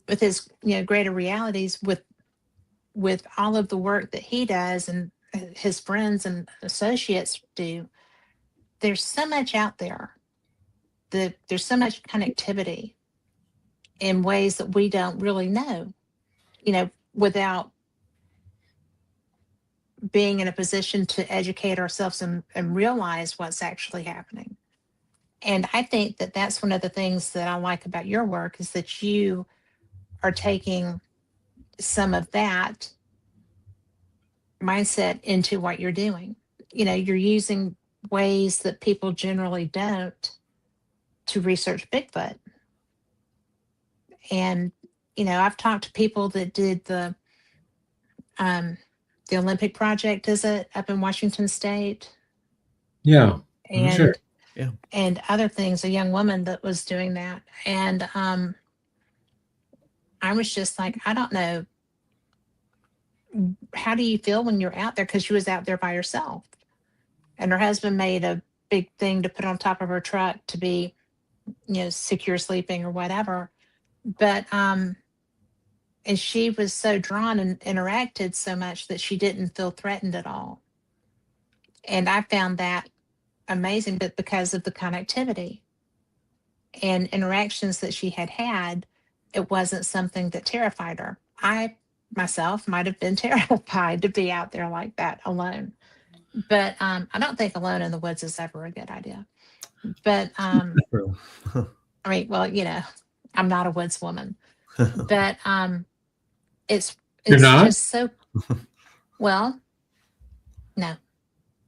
with his, greater realities, with all of the work that he does and his friends and associates do, there's so much out there. There's so much connectivity in ways that we don't really know, without being in a position to educate ourselves and realize what's actually happening. And I think that that's one of the things that I like about your work, is that you are taking some of that mindset into what you're doing. You're using ways that people generally don't to research Bigfoot. And, I've talked to people that did the Olympic project, is it, up in Washington State? Yeah. And sure. Yeah. And other things, a young woman that was doing that. And I was just like, I don't know. How do you feel when you're out there? Because she was out there by herself. And her husband made a big thing to put on top of her truck to be, secure sleeping or whatever. But and she was so drawn and interacted so much that she didn't feel threatened at all. And I found that amazing, but because of the connectivity and interactions that she had, it wasn't something that terrified her. I myself might have been terrified to be out there like that alone. But I don't think alone in the woods is ever a good idea. But I mean, well, I'm not a woods woman. But it's just so well. No.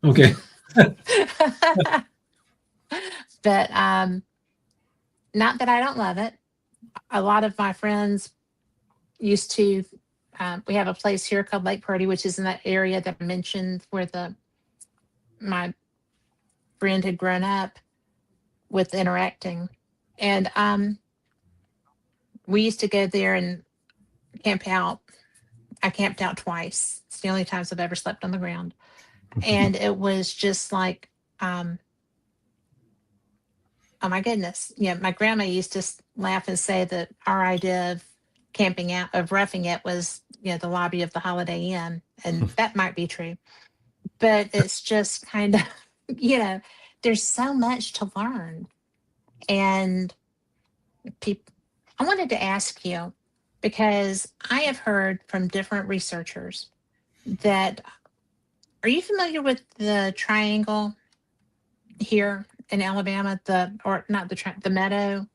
Okay. But not that I don't love it. A lot of my friends used to. We have a place here called Lake Purdy, which is in that area that I mentioned where my friend had grown up with interacting, and we used to go there and camp out. I camped out twice. It's the only times I've ever slept on the ground. And it was just like, oh my goodness. My grandma used to laugh and say that our idea of camping out, of roughing it, was, the lobby of the Holiday Inn. And that might be true. But it's just kind of, there's so much to learn. And I wanted to ask you, because I have heard from different researchers that, are you familiar with the triangle here in Alabama? Or not the meadow.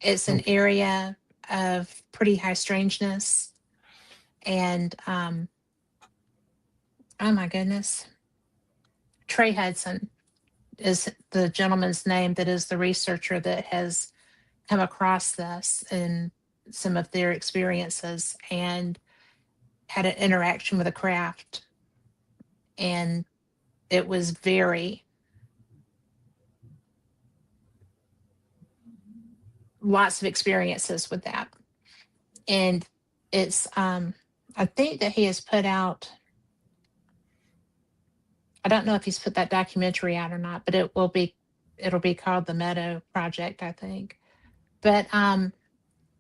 It's an area of pretty high strangeness. And oh my goodness, Trey Hudson is the gentleman's name that is the researcher that has come across this in some of their experiences and had an interaction with a craft. And it was very, lots of experiences with that. And it's, I think that he has put out, I don't know if he's put that documentary out or not, but it'll be called the Meadow Project, I think. But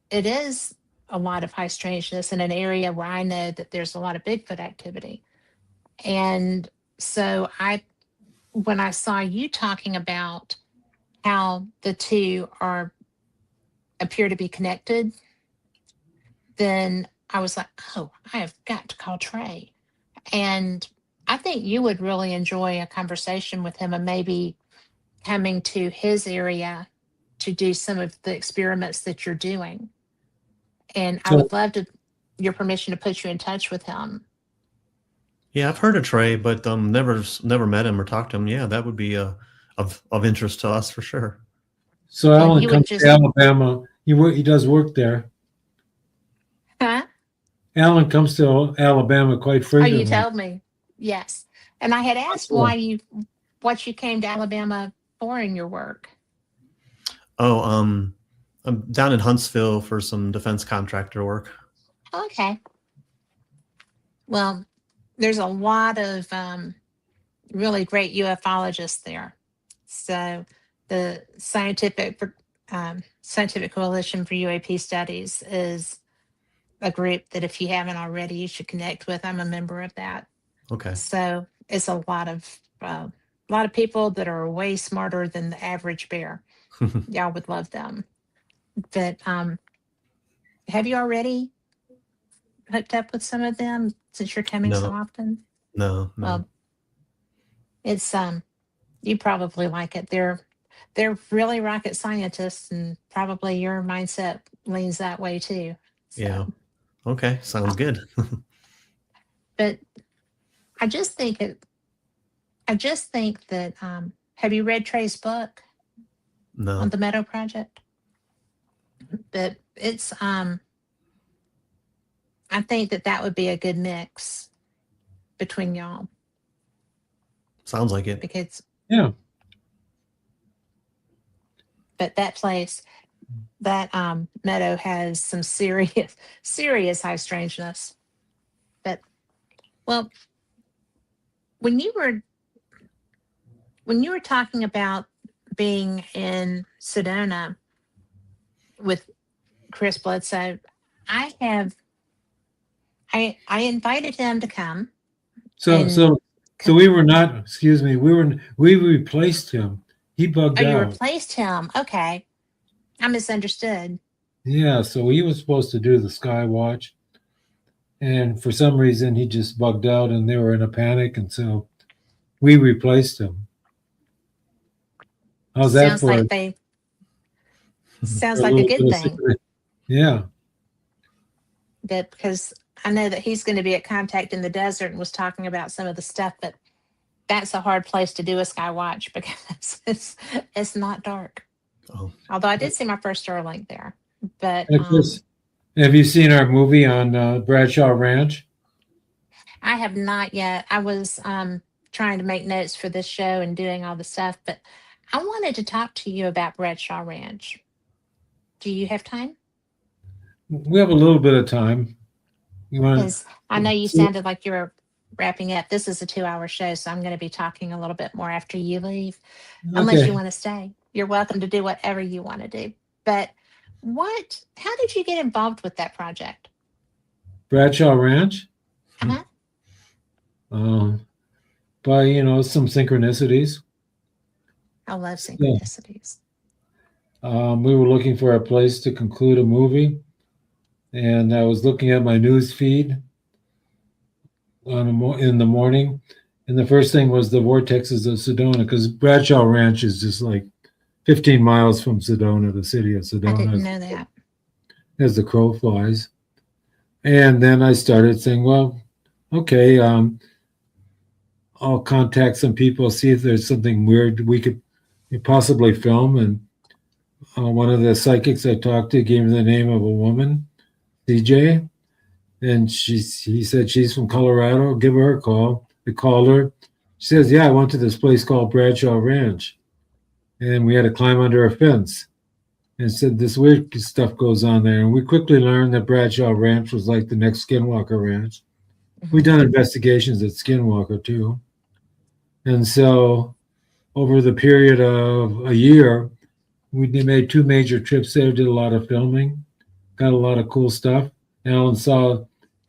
it is a lot of high strangeness in an area where I know that there's a lot of Bigfoot activity. And so when I saw you talking about how the two appear to be connected, then I was like, oh, I have got to call Trey. And I think you would really enjoy a conversation with him and maybe coming to his area to do some of the experiments that you're doing. And I would love your permission to put you in touch with him. Yeah, I've heard of Trey, but never met him or talked to him. Yeah, that would be of interest to us for sure. So Alan comes to Alabama. He does work there. Huh? Alan comes to Alabama quite frequently. Oh, you told me. Yes. And I had asked what you came to Alabama for in your work. Oh, I'm down in Huntsville for some defense contractor work. Okay. Well, there's a lot of really great ufologists there. So the Scientific Coalition for UAP Studies is a group that, if you haven't already, you should connect with. I'm a member of that. Okay. So it's a lot of people that are way smarter than the average bear. Y'all would love them. But have you already hooked up with some of them since you're coming so often? No. Well, it's you probably like it. They're really rocket scientists, and probably your mindset leans that way too. So. Yeah. Okay. Sounds good. But I just think that have you read Trey's book? No. On the Meadow Project? But it's I think that would be a good mix between y'all. Sounds like it. Because yeah. But that place, that meadow has some serious high strangeness. But well, when you were talking about being in Sedona with Chris Bledsoe, I invited him to come. So we were not, excuse me, we replaced him. He bugged out. Oh, you replaced him. Okay. I misunderstood. Yeah, so he was supposed to do the Sky Watch. And for some reason he just bugged out and they were in a panic, and so we replaced him. How's that for? Sounds like a good thing. Yeah. Because I know that he's going to be at Contact in the Desert and was talking about some of the stuff, but that's a hard place to do a Sky Watch because it's not dark. Oh. Although I did see my first Starlink there. But have you seen our movie on Bradshaw Ranch? I have not yet. I was trying to make notes for this show and doing all the stuff, but I wanted to talk to you about Bradshaw Ranch. Do you have time? We have a little bit of time. Because I know you sounded like you were wrapping up. This is a 2-hour show, so I'm going to be talking a little bit more after you leave. Okay. Unless you want to stay. You're welcome to do whatever you want to do. But how did you get involved with that project? Bradshaw Ranch? Uh-huh. By, some synchronicities. I love synchronicities. We were looking for a place to conclude a movie, and I was looking at my news feed in the morning, and the first thing was the vortexes of Sedona, because Bradshaw Ranch is just like 15 miles from Sedona, the city of I Sedona, didn't know that. as the crow flies. And then I started saying, well, okay, I'll contact some people, see if there's something weird we could possibly film. And one of the psychics I talked to gave me the name of a woman, CJ, and he said she's from Colorado. Give her a call. I called her. She says, yeah, I went to this place called Bradshaw Ranch, and we had to climb under a fence. And said this weird stuff goes on there. And we quickly learned that Bradshaw Ranch was like the next Skinwalker Ranch. We've done investigations at Skinwalker too. And so over the period of a year, we made 2 major trips there, did a lot of filming, got a lot of cool stuff. Alan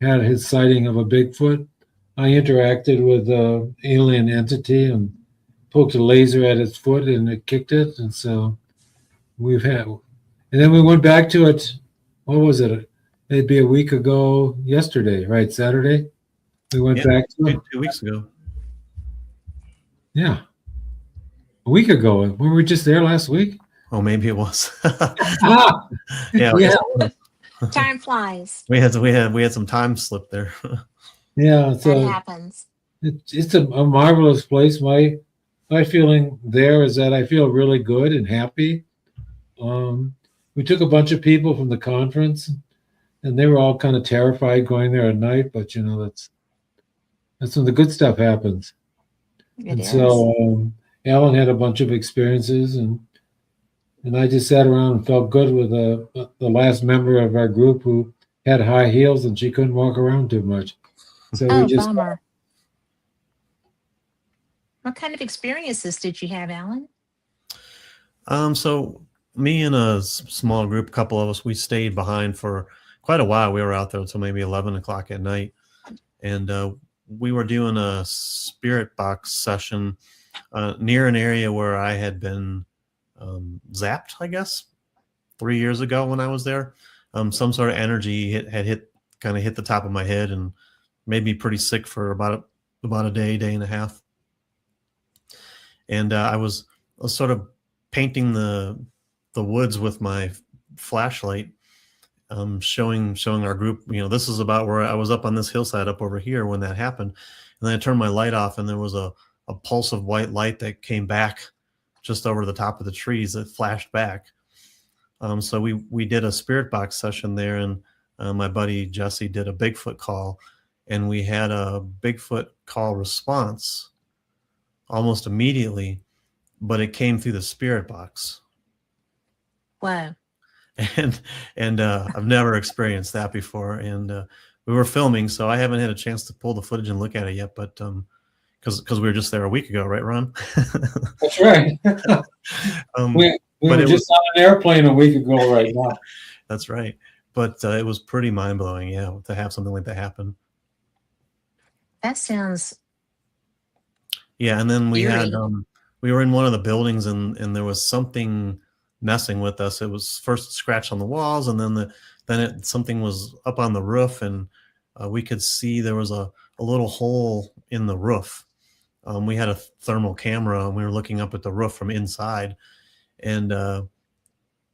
had his sighting of a Bigfoot. I interacted with an alien entity and poked a laser at its foot and it kicked it. And so and then we went back to it. What was it? It'd be a week ago yesterday, right? Saturday. We went back to it 2 weeks ago. Yeah. A week ago. Were we just there last week? Oh, maybe it was. Ah, yeah. Time flies. We had some time slip there. Yeah. That So happens. it's a marvelous place. My feeling there is that I feel really good and happy. We took a bunch of people from the conference, and they were all kind of terrified going there at night. But that's when the good stuff happens. It is. So Alan had a bunch of experiences, and I just sat around and felt good with the last member of our group who had high heels and she couldn't walk around too much. So we just bummer. What kind of experiences did you have, Alan? So me and a small group, a couple of us, we stayed behind for quite a while. We were out there until maybe 11 o'clock at night. And we were doing a spirit box session near an area where I had been zapped, I guess, 3 years ago when I was there. Some sort of energy had hit the top of my head and made me pretty sick for about a day and a half. And I was sort of painting the woods with my flashlight, showing our group, this is about where I was up on this hillside up over here when that happened. And then I turned my light off and there was a pulse of white light that came back just over the top of the trees that flashed back. So we did a spirit box session there, and my buddy Jesse did a Bigfoot call, and we had a Bigfoot call response almost immediately, but it came through the spirit box. Wow. And I've never experienced that before. And we were filming, so I haven't had a chance to pull the footage and look at it yet, but because we were just there a week ago, right, Ron? That's right. We were just on an airplane a week ago right now. That's right. But it was pretty mind-blowing, yeah, to have something like that happen. That sounds Yeah, and then we eerie. we were in one of the buildings, and there was something messing with us. It was first scratched on the walls, and then something was up on the roof, and we could see there was a little hole in the roof. We had a thermal camera, and we were looking up at the roof from inside, and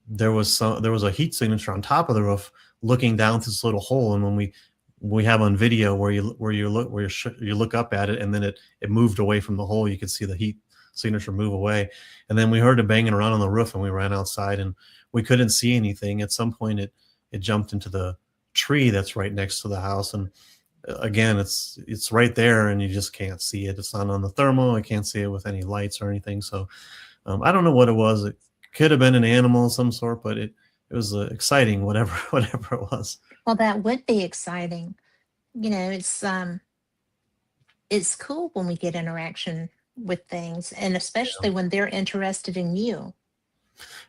there was a heat signature on top of the roof looking down through this little hole. And when we have on video where you look up at it, and then it moved away from the hole, you could see the heat signature move away. And then we heard it banging around on the roof, and we ran outside, and we couldn't see anything. At some point it jumped into the tree that's right next to the house, and again, it's right there, and you just can't see it. It's not on the thermal. I can't see it with any lights or anything. So I don't know what it was. It could have been an animal of some sort, but it was exciting, whatever it was. Well, that would be exciting. It's cool when we get interaction with things, and especially when they're interested in you.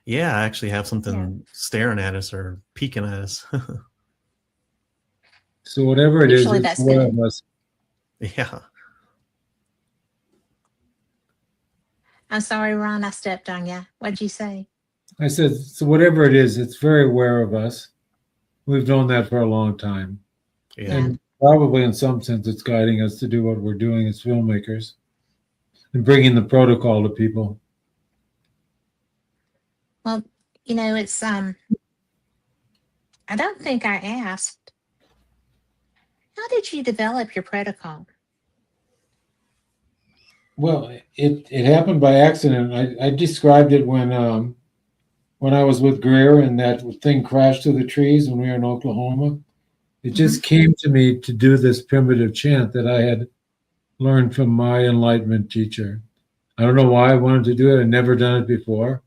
Yeah, I actually have something staring at us or peeking at us. So whatever it Usually is, that's it's one good. of us. Yeah. I'm sorry, Ron, I stepped on you. What'd you say? I said, so whatever it is, it's very aware of us. We've known that for a long time. Yeah. And probably in some sense, it's guiding us to do what we're doing as filmmakers and bringing the protocol to people. Well, it's I don't think I asked, how did you develop your protocol? Well, it happened by accident. I described it when I was with Greer and that thing crashed through the trees when we were in Oklahoma. It just came to me to do this primitive chant that I had learned from my enlightenment teacher. I don't know why I wanted to do it. I'd never done it before.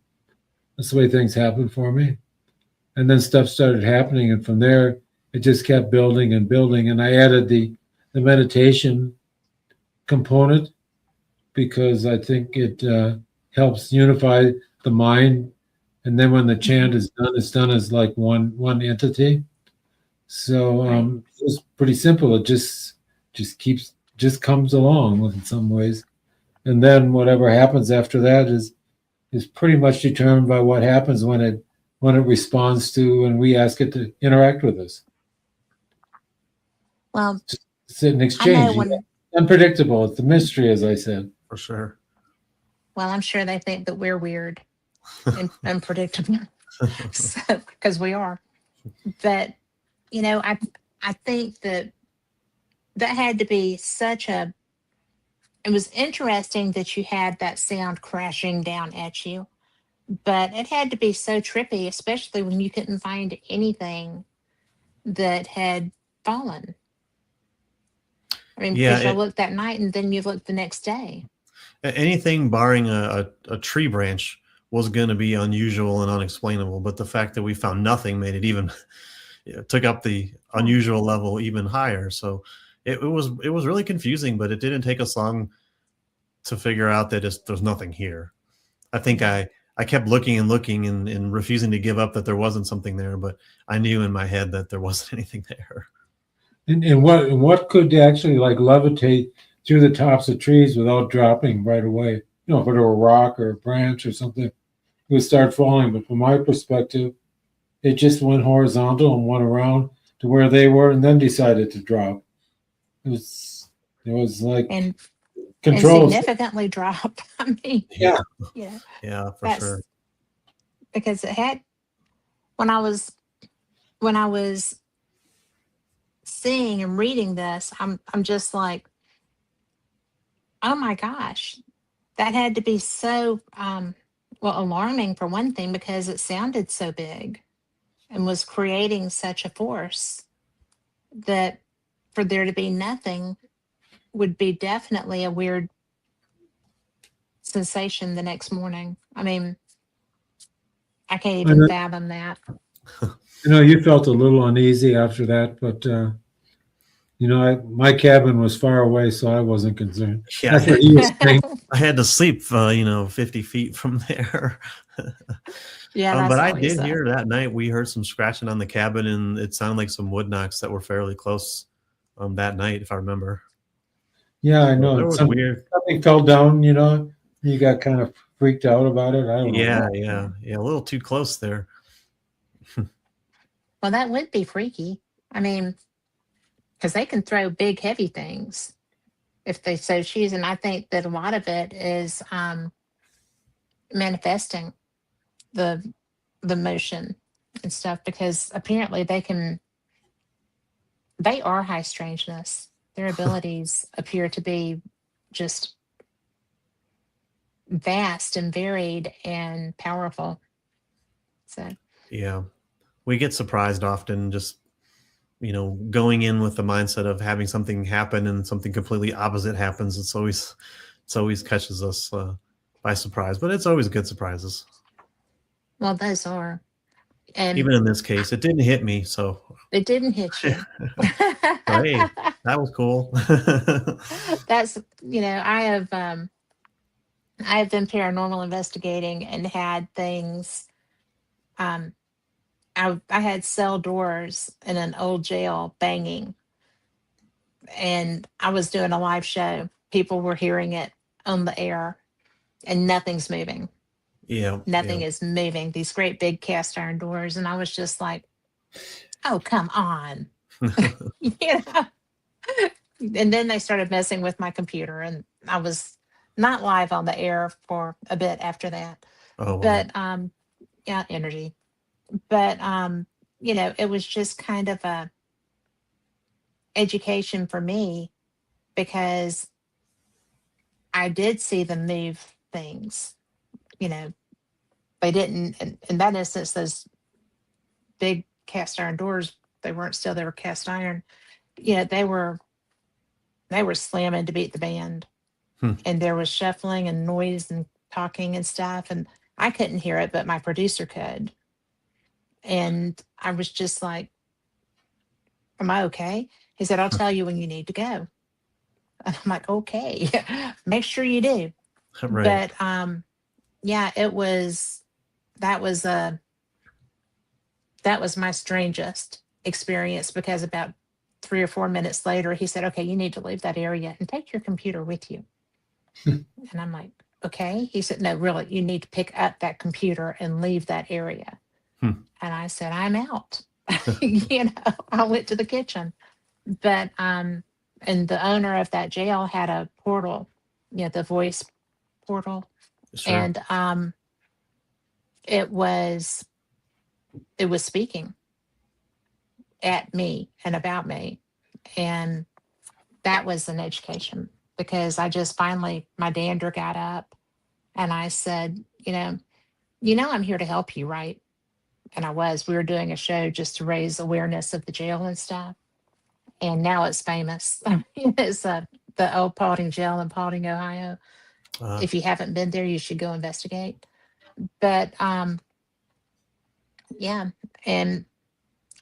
That's the way things happened for me. And then stuff started happening. And from there, it just kept building and building. And I added the meditation component because I think it helps unify the mind. And then when the chant is done, it's done as like one entity. So it's pretty simple. It just comes along in some ways. And then whatever happens after that is pretty much determined by what happens when it responds to and we ask it to interact with us. Well, it's an exchange. Unpredictable. It's a mystery, as I said. For sure. Well, I'm sure they think that we're weird and unpredictable, because we are. But I think that had to be it was interesting that you had that sound crashing down at you, but it had to be so trippy, especially when you couldn't find anything that had fallen. I mean, because you looked that night and then you looked the next day. Anything barring a tree branch was going to be unusual and unexplainable, but the fact that we found nothing made it even took up the unusual level even higher. So it was really confusing, but it didn't take us long to figure out that there's nothing here. I think I kept looking and refusing to give up that there wasn't something there, but I knew in my head that there wasn't anything there. And what could actually like levitate through the tops of trees without dropping right away? If it were a rock or a branch or something, it would start falling. But from my perspective, it just went horizontal and went around to where they were and then decided to drop. It was like control. And significantly dropped. I mean, yeah, for sure. Because it had, when I was seeing and reading this, I'm just like, oh my gosh, that had to be so alarming for one thing, because it sounded so big and was creating such a force that for there to be nothing would be definitely a weird sensation the next morning. I mean, I can't even fathom that. You felt a little uneasy after that, but my cabin was far away, so I wasn't concerned. Yeah, that's what he was saying. I had to sleep, 50 feet from there. Yeah, but I did hear that night. We heard some scratching on the cabin, and it sounded like some wood knocks that were fairly close. That night, if I remember. Yeah, I know. It was weird. Something fell down. You got kind of freaked out about it. I don't know. Yeah, a little too close there. Well, that would be freaky. I mean, because they can throw big, heavy things if they so choose, and I think that a lot of it is manifesting the motion and stuff, because apparently they are high strangeness. Their abilities appear to be just vast and varied and powerful. So yeah, we get surprised often, just going in with the mindset of having something happen and something completely opposite happens. It's always catches us by surprise, but it's always good surprises. Well, those are. And even in this case, it didn't hit me, so it didn't hit you. Hey, that was cool. That's I have been paranormal investigating and had things. I had cell doors in an old jail banging, and I was doing a live show. People were hearing it on the air, and nothing's moving. Yeah. Nothing is moving. These great big cast iron doors. And I was just like, oh, come on. you know? And then they started messing with my computer, and I was not live on the air for a bit after that. Oh, wow. But yeah, energy. But it was just kind of a education for me, because I did see them move things. You know, they didn't in that instance, those big cast iron doors, they weren't steel, they were cast iron. They were slamming to beat the band. Hmm. And there was shuffling and noise and talking and stuff, and I couldn't hear it, but my producer could. And I was just like, am I okay? He said, I'll tell you when you need to go. And I'm like, okay. Make sure you do. Right. But yeah, that was my strangest experience, because about 3 or 4 minutes later, he said, okay, you need to leave that area and take your computer with you. And I'm like, okay. He said, no, really, you need to pick up that computer and leave that area. Hmm. And I said, I'm out. I went to the kitchen. But and the owner of that jail had a portal, the voice portal. Sure. And it was speaking at me and about me. And that was an education, because I just finally, my dander got up, and I said, I'm here to help you, right? And we were doing a show just to raise awareness of the jail and stuff. And now it's famous. It's the old Paulding jail in Paulding, Ohio. If you haven't been there, you should go investigate. But yeah. And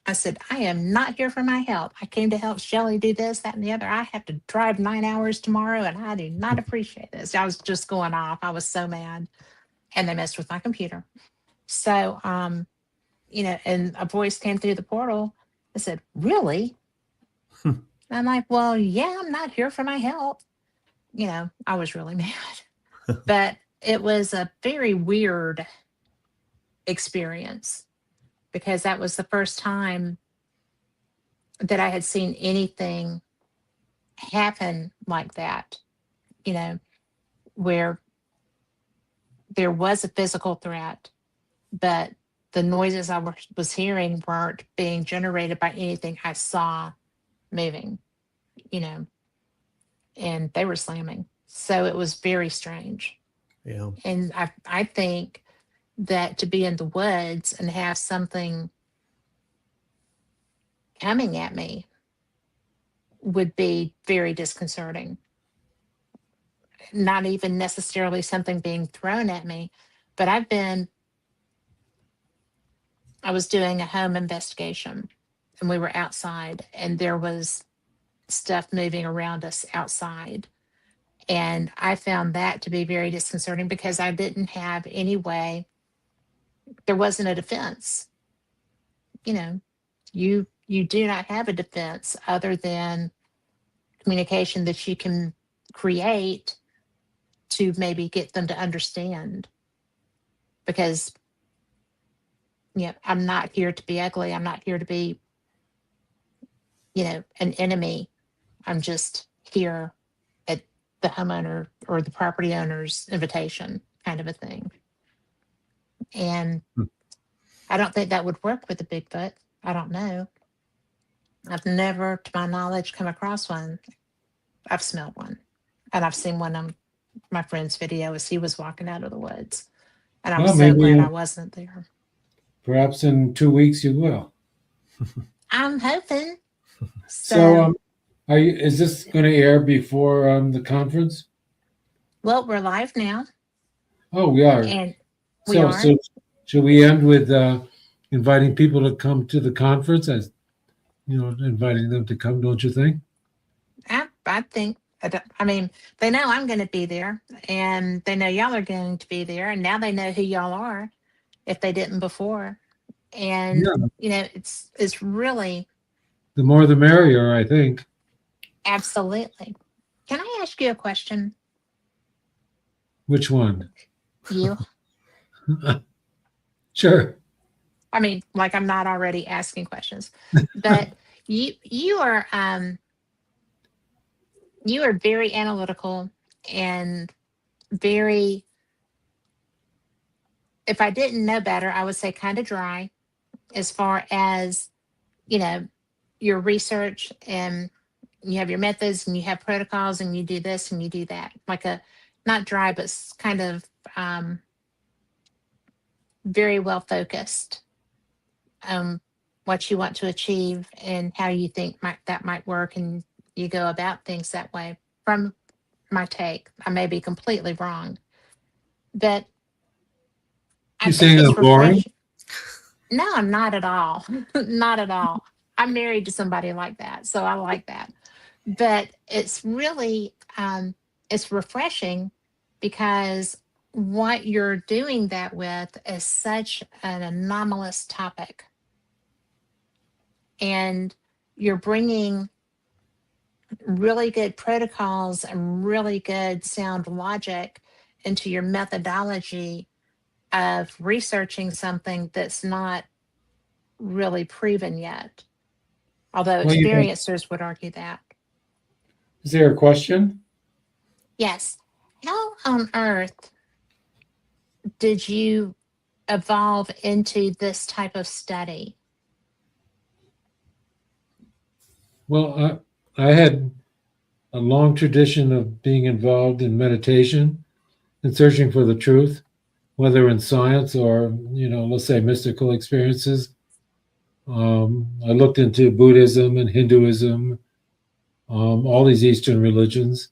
I said, I am not here for my help. I came to help Shelly do this, that, and the other. I have to drive 9 hours tomorrow, and I do not appreciate this. I was just going off. I was so mad. And they messed with my computer. So, and a voice came through the portal. I said, really? And I'm like, well, yeah, I'm not here for my help. I was really mad. But it was a very weird experience, because that was the first time that I had seen anything happen like that, where there was a physical threat, but the noises I was hearing weren't being generated by anything I saw moving, and they were slamming. So it was very strange. Yeah. And I think that to be in the woods and have something coming at me would be very disconcerting. Not even necessarily something being thrown at me, but I was doing a home investigation, and we were outside, and there was stuff moving around us outside. And I found that to be very disconcerting, because I didn't have any way, there wasn't a defense. You do not have a defense other than communication that you can create to maybe get them to understand. Because I'm not here to be ugly. I'm not here to be, an enemy. I'm just here at the homeowner or the property owner's invitation, kind of a thing. And I don't think that would work with a Bigfoot. I don't know. I've never, to my knowledge, come across one. I've smelled one, and I've seen one on my friend's video as he was walking out of the woods. And I was so glad I wasn't there. Perhaps in 2 weeks you will. I'm hoping. So is this going to air before the conference? Well, we're live now. Oh, we are. And so should we end with inviting people to come to the conference? As inviting them to come, don't you think? I think. I mean, they know I'm going to be there, and they know y'all are going to be there, and now they know who y'all are, if they didn't before. And it's really, the more the merrier, I think. Absolutely. Can I ask you a question? Which one? You. Sure. I mean, like I'm not already asking questions, but you are very analytical and very. If I didn't know better, I would say kind of dry as far as you know your research, and you have your methods and you have protocols and you do this and you do that, like a not dry but kind of very well focused what you want to achieve and how you think that might work, and you go about things that way. From my take, I may be completely wrong, but I You think saying I'm it's boring? refreshing. No, I'm not at all. Not at all. I'm married to somebody like that, so I like that. But it's really it's refreshing because what you're doing that with is such an anomalous topic, and you're bringing really good protocols and really good sound logic into your methodology of researching something that's not really proven yet, although Well, you know, experiencers would argue that. is there a question? Yes. How on earth did you evolve into this type of study? Well, I had a long tradition of being involved in meditation and searching for the truth, whether in science or, let's say mystical experiences. I looked into Buddhism and Hinduism, all these Eastern religions.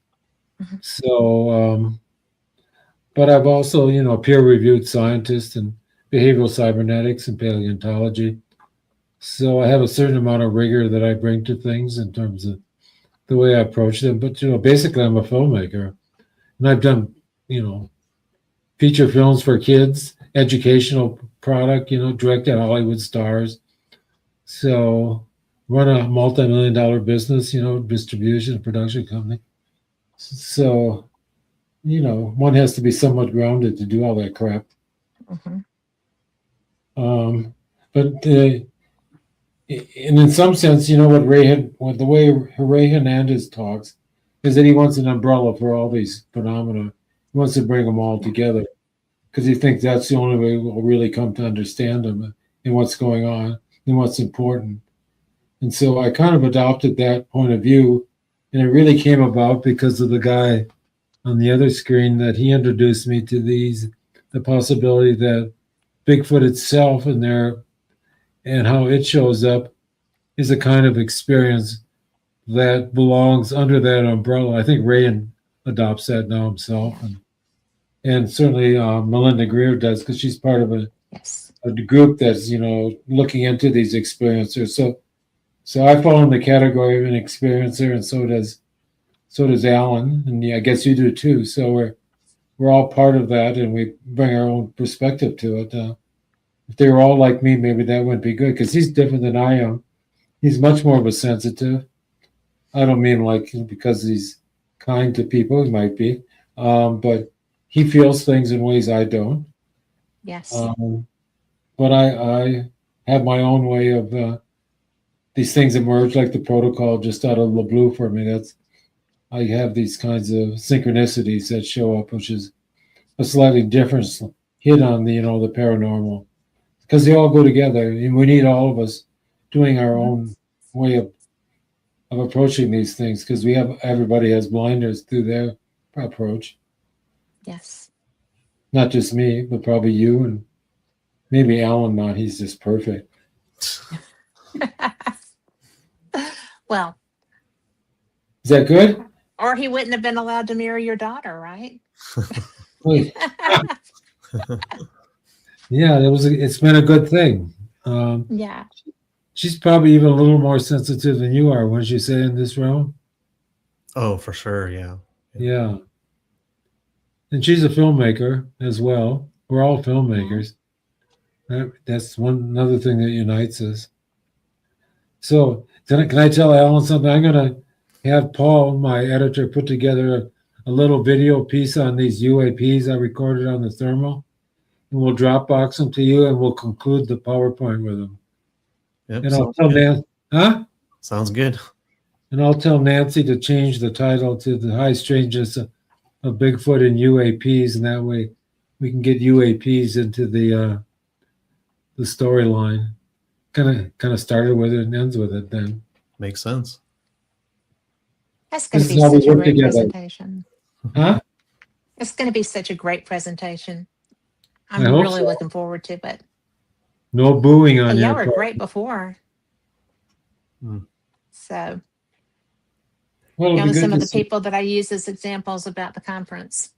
Mhm. So, but I've also, peer-reviewed scientist in behavioral cybernetics and paleontology. So I have a certain amount of rigor that I bring to things in terms of the way I approach them. But basically, I'm a filmmaker, and I've done, feature films for kids, educational product, directed Hollywood stars. So run a multi-million-dollar business, distribution production company. So, one has to be somewhat grounded to do all that crap. Mhm. But and in some sense, what the way Ray Hernandez talks is that he wants an umbrella for all these phenomena. He wants to bring them all Yeah. together because he thinks that's the only way we'll really come to understand them and what's going on and what's important. And so I kind of adopted that point of view, and it really came about because of the guy on the other screen that he introduced me to the possibility that Bigfoot itself and how it shows up is a kind of experience that belongs under that umbrella. I think Ray adopts that now himself, Yeah. and certainly Melinda Greer does because she's part of Yes. a group that's looking into these experiencers. So I fall in the category of an experiencer, and so does Alan, and yeah, I guess you do too. So we're all part of that, and we bring our own perspective to it. If they were all like me, maybe that wouldn't be good because he's different than I am. He's much more of a sensitive. I don't mean like because he's kind to people, he might be, but he feels things in ways I don't. Yes. But I have my own way of these things emerge like the protocol just out of the blue for me. I have these kinds of synchronicities that show up, which is a slightly different hit on the paranormal because they all go together, and we need all of us doing our own way of approaching these things because everybody has blinders through their approach. Yes. Not just me, but probably you and maybe Alan. Not he's just perfect. Well, Is that good? or he wouldn't have been allowed to marry your daughter, right? Yeah, it's been a good thing. Yeah. She's probably even a little more sensitive than you are, wouldn't you say, in this realm? Oh, for sure. Yeah. Yeah. And she's a filmmaker as well. We're all filmmakers. That's another thing that unites us. So can I tell Alan something? I'm going to have Paul, my editor, put together a little video piece on these UAPs I recorded on the thermal. and we'll Dropbox them to you, and we'll conclude the PowerPoint with them. Yep, And I'll sounds tell good. Nancy, huh? Sounds good. And I'll tell Nancy to change the title to The High Strangeness of Bigfoot and UAPs, and that way we can get UAPs into the storyline. Kind of started with it and ends with it then. Makes sense. That's going to This be is how we such a work great together. presentation. Huh? It's going to be such a great presentation. I I'm hope really so. looking forward to it. No booing Hey, on y'all your were part. great before. Mm. So, Well, y'all it'll are be some good of to the see. people that I use as examples about the conference.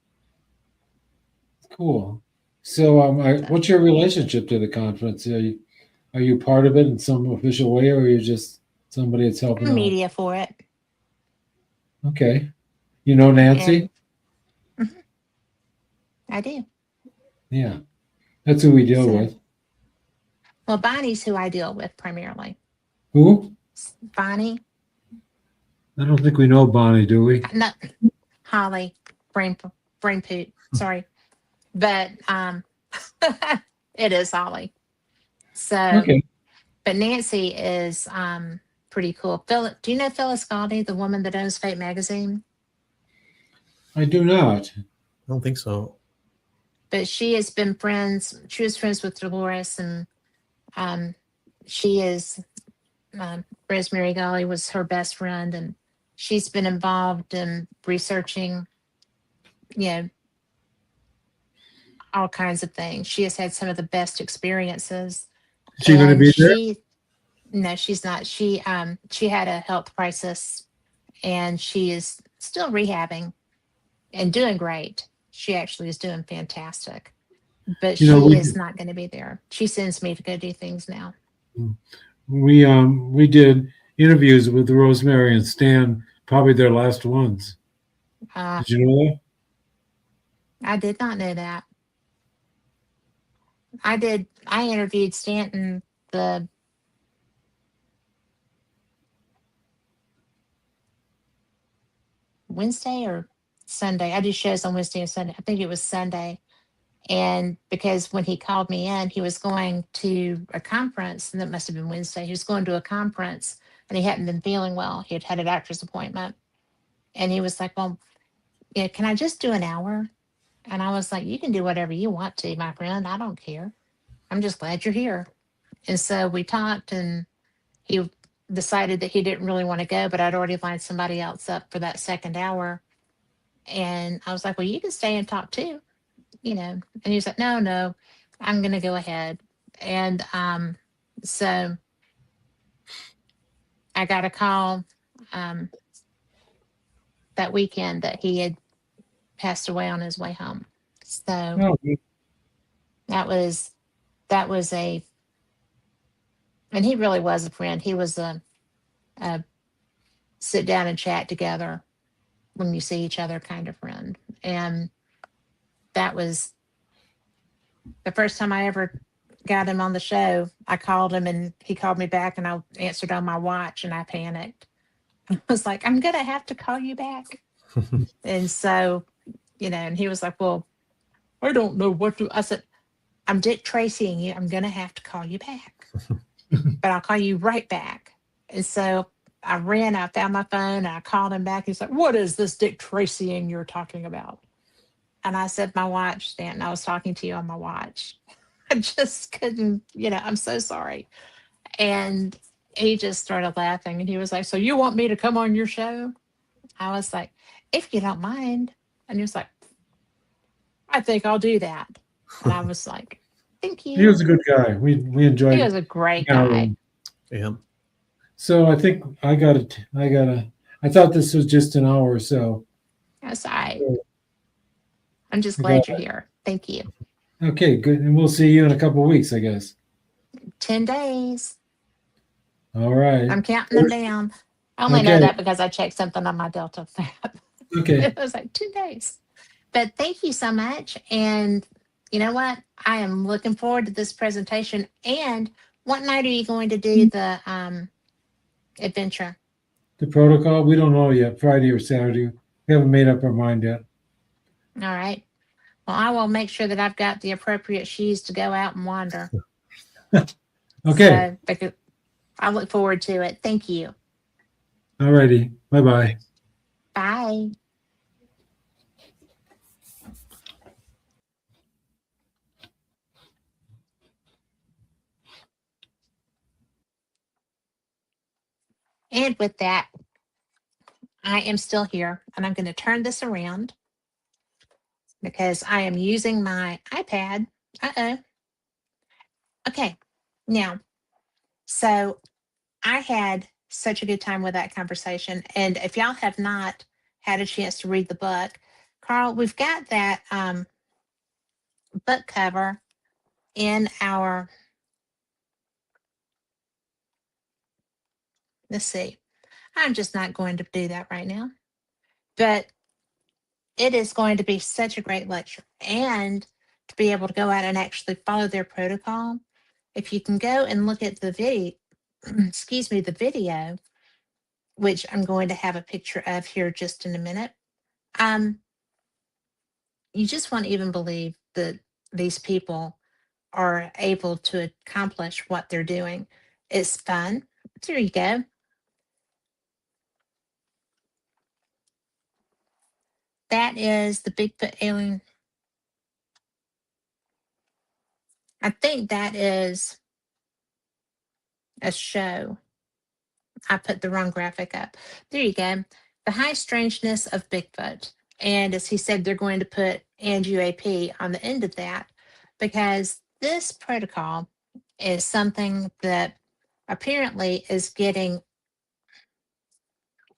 Cool. So, what's your relationship to the conference? Are you part of it in some official way, or are you just somebody that's helping I'm out? media for it. Okay. You know Nancy? And I do. Yeah. That's who we deal So, with. well, Bonnie's who I deal with primarily. Who? Bonnie, I don't think we know Bonnie, do we? no, Holly, brain poot. Sorry, but it is Holly. So, Okay. but Nancy is pretty cool. Phil, do you know Phyllis Galdi, the woman that owns Fate magazine? I do not. I don't think so. But she has been friends. She was friends with Dolores, and she is Rosemary Golly was her best friend, and she's been involved in researching, you know, all kinds of things. She has had some of the best experiences, Is she going to and be there? no, she's not. She had a health crisis, and she is still rehabbing and doing great. She actually is doing fantastic, but You know, she is not going to be there. She sends me to go do things now. we did interviews with Rosemary and Stan, probably their last ones. Did you know that? I did not know that. I did. I interviewed Stanton the Wednesday or Sunday. I do shows on Wednesday and Sunday. I think it was Sunday. And because when he called me in, he was going to a conference, and that must have been Wednesday. He was going to a conference and he hadn't been feeling well. He had a doctor's appointment. And he was like, well, yeah, can I just do an hour? And I was like, you can do whatever you want to, my friend. I don't care. I'm just glad you're here. And so we talked, and he decided that he didn't really want to go, but I'd already lined somebody else up for that second hour. And I was like, well, you can stay and talk too, you know. And he was like, no, I'm going to go ahead. And so I got a call um, that weekend that he had passed away on his way home. So Oh, that was a, and he really was a friend. He was a sit down and chat together when you see each other kind of friend. And that was the first time I ever got him on the show. I called him and he called me back, and I answered on my watch, and I panicked. I was like, I'm going to have to call you back. And so, you know, and he was like, well, I don't know what to, I said, I'm Dick Tracying you. I'm going to have to call you back, but I'll call you right back. And so I found my phone, and I called him back. He's like, what is this Dick Tracying you're talking about? And I said, my watch, Stanton. I was talking to you on my watch. I just couldn't, you know, I'm so sorry. And he just started laughing, and he was like, so you want me to come on your show? I was like, if you don't mind. And he was like, I think I'll do that. And I was like, thank he was a you. good guy. We enjoyed. He was a great hanging out with guy. him. Yeah. So I think I thought this was just an hour or so. That's all right. So, I'm just I glad got you're here. Thank you. Okay, good. And we'll see you in a couple of weeks, I guess. 10 days. All right. I'm counting them down. I only know Okay. that because I checked something on my Delta app. Okay. It was like 2 days. But thank you so much. And you know what? I am looking forward to this presentation. And what night are you going to do the adventure? The protocol, we don't know yet, Friday or Saturday. We haven't made up our mind yet. All right. Well, I will make sure that I've got the appropriate shoes to go out and wander. Okay. So, because I look forward to it. Thank you. All righty. Bye-bye. Bye. And with that, I am still here, and I'm going to turn this around because I am using my iPad. Uh-oh. Okay. Now, so I had such a good time with that conversation. And if y'all have not had a chance to read the book, Carl, we've got that book cover in our, let's see, I'm just not going to do that right now, but it is going to be such a great lecture. And to be able to go out and actually follow their protocol, if you can go and look at the video, excuse me, the video, which I'm going to have a picture of here just in a minute. You just won't even believe that these people are able to accomplish what they're doing. It's fun. There you go. That is the Bigfoot alien. I think that is a show. I put the wrong graphic up. There you go. The High Strangeness of Bigfoot. And as he said, they're going to put and UAP on the end of that because this protocol is something that apparently is getting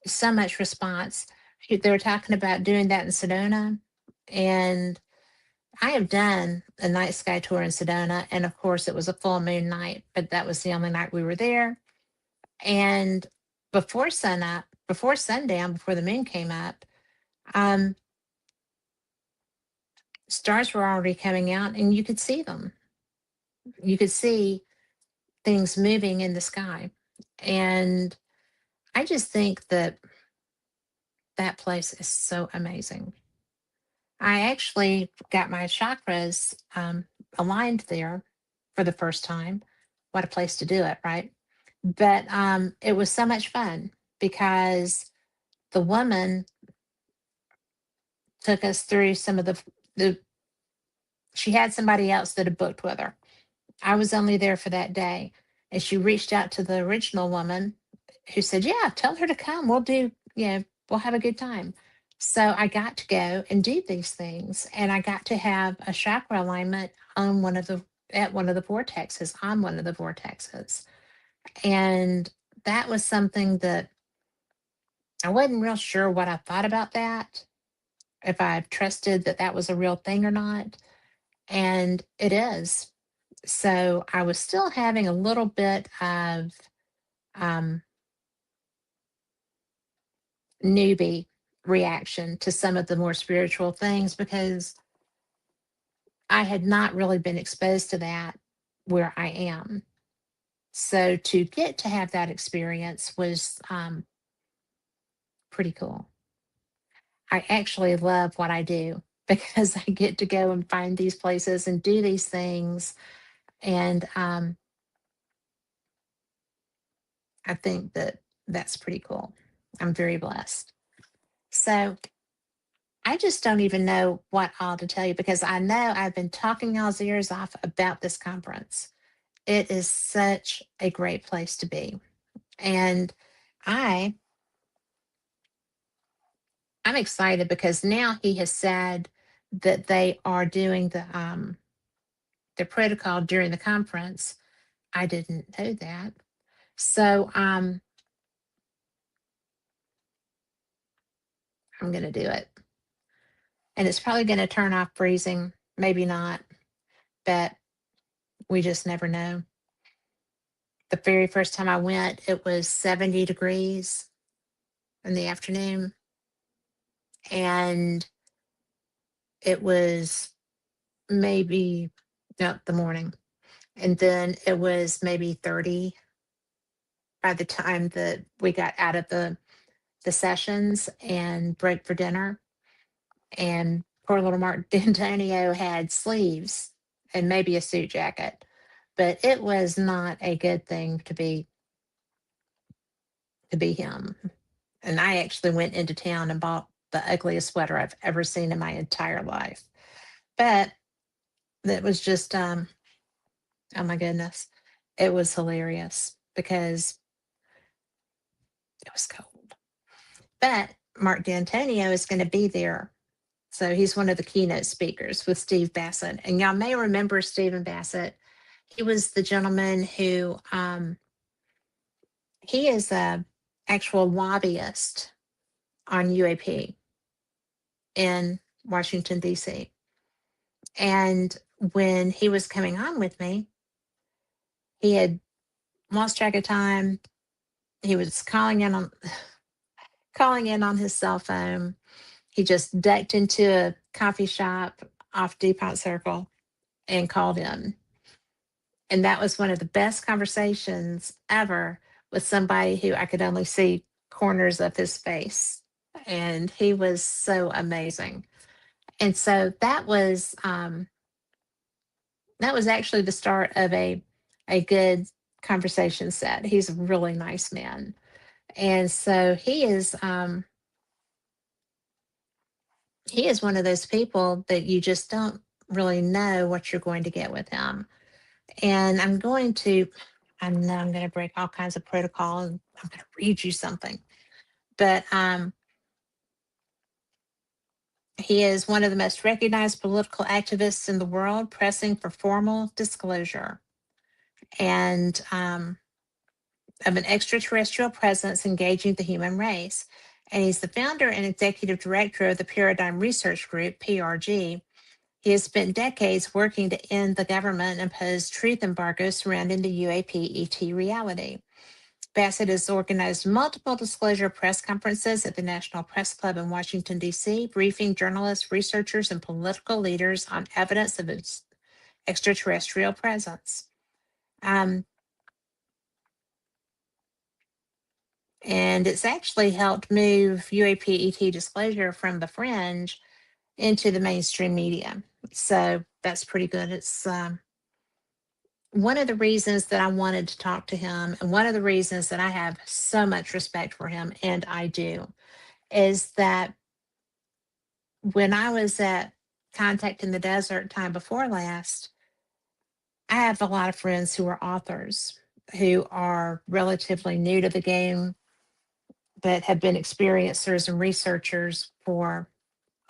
so much response. They were talking about doing that in Sedona. And I have done a night sky tour in Sedona. And of course, it was a full moon night, but that was the only night we were there. And before sunup, before sundown, before the moon came up, um, stars were already coming out and you could see them. You could see things moving in the sky. And I just think that that place is so amazing. I actually got my chakras aligned there for the first time. What a place to do it, right? But it was so much fun because the woman took us through some of the she had somebody else that had booked with her. I was only there for that day. And she reached out to the original woman who said, yeah, tell her to come. We'll do, we'll have a good time. So I got to go and do these things. And I got to have a chakra alignment on at one of the vortexes, on one of the vortexes. And that was something that I wasn't real sure what I thought about that, if I trusted that that was a real thing or not. And it is. So I was still having a little bit of um, newbie reaction to some of the more spiritual things because I had not really been exposed to that where I am. So to get to have that experience was pretty cool. I actually love what I do because I get to go and find these places and do these things. And I think that that's pretty cool. I'm very blessed. So I just don't even know what all to tell you because I know I've been talking y'all's ears off about this conference. It is such a great place to be. And I'm excited because now he has said that they are doing the protocol during the conference. I didn't know that. So I'm going to do it. And it's probably going to turn off freezing, maybe not, but we just never know. The very first time I went, it was 70 degrees in the afternoon. And it was maybe, no, the morning. And then it was maybe 30 by the time that we got out of the sessions and break for dinner. And poor little Mark D'Antonio had sleeves and maybe a suit jacket, but it was not a good thing to be him. And I actually went into town and bought the ugliest sweater I've ever seen in my entire life. But it was just, oh my goodness, it was hilarious because it was cold. But Mark D'Antonio is going to be there. So he's one of the keynote speakers with Steve Bassett. And y'all may remember Stephen Bassett. He was the gentleman who, he is a actual lobbyist on UAP in Washington, D.C. And when he was coming on with me, he had lost track of time. He was calling in on his cell phone. He just ducked into a coffee shop off DuPont Circle and called in. And that was one of the best conversations ever with somebody who I could only see corners of his face. And he was so amazing. And so that was actually the start of a good conversation set. He's a really nice man. And so he is one of those people that you just don't really know what you're going to get with him. And I know I'm going to break all kinds of protocol and I'm going to read you something. But he is one of the most recognized political activists in the world, pressing for formal disclosure and of an extraterrestrial presence engaging the human race. And he's the founder and executive director of the Paradigm Research Group, PRG. He has spent decades working to end the government-imposed truth embargo surrounding the UAP ET reality. Bassett has organized multiple disclosure press conferences at the National Press Club in Washington, D.C., briefing journalists, researchers, and political leaders on evidence of its extraterrestrial presence. And it's actually helped move UAP ET disclosure from the fringe into the mainstream media. So that's pretty good. It's one of the reasons that I wanted to talk to him, and one of the reasons that I have so much respect for him, and I do, is that when I was at Contact in the Desert time before last, I have a lot of friends who are authors who are relatively new to the game, but have been experiencers and researchers for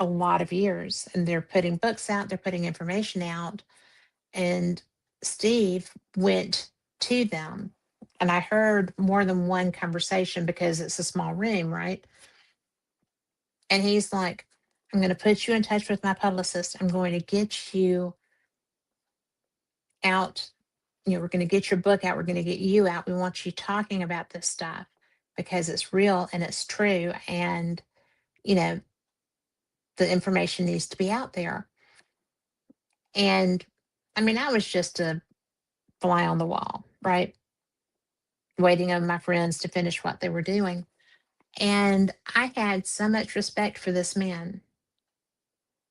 a lot of years. And they're putting books out, they're putting information out. And Steve went to them. And I heard more than one conversation because it's a small room, right? And he's like, I'm going to put you in touch with my publicist. I'm going to get you out. We're going to get your book out. We're going to get you out. We want you talking about this stuff because it's real and it's true. And, the information needs to be out there. And I mean, I was just a fly on the wall, right? Waiting on my friends to finish what they were doing. And I had so much respect for this man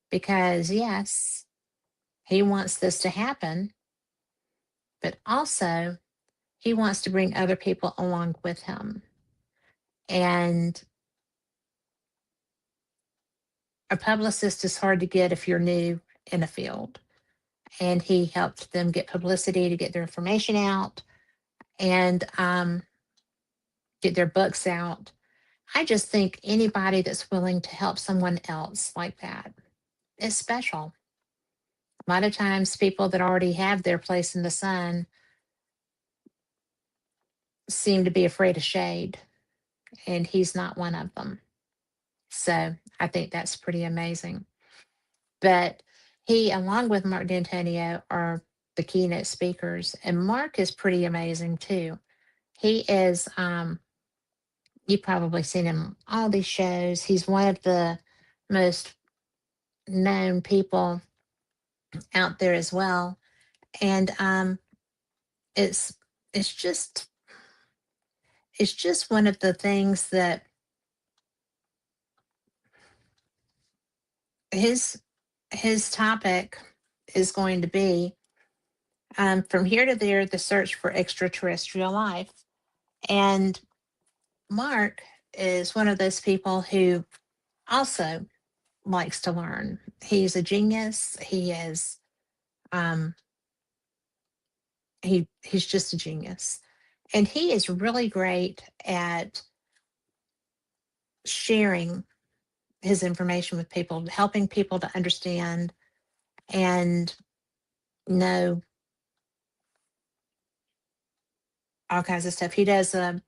because, yes, he wants this to happen, but also he wants to bring other people along with him. And a publicist is hard to get if you're new in a field. And he helped them get publicity to get their information out and get their books out. I just think anybody that's willing to help someone else like that is special. A lot of times, people that already have their place in the sun seem to be afraid of shade, and he's not one of them. So I think that's pretty amazing. But he, along with Mark D'Antonio, are the keynote speakers, and Mark is pretty amazing too. He is, you've probably seen him on all these shows. He's one of the most known people out there as well. And it's it's just one of the things that his topic is going to be From Here to There, the Search for Extraterrestrial Life. And Mark is one of those people who also likes to learn. He's a genius. He is he's just a genius. And he is really great at sharing his information with people, helping people to understand and know all kinds of stuff. He does a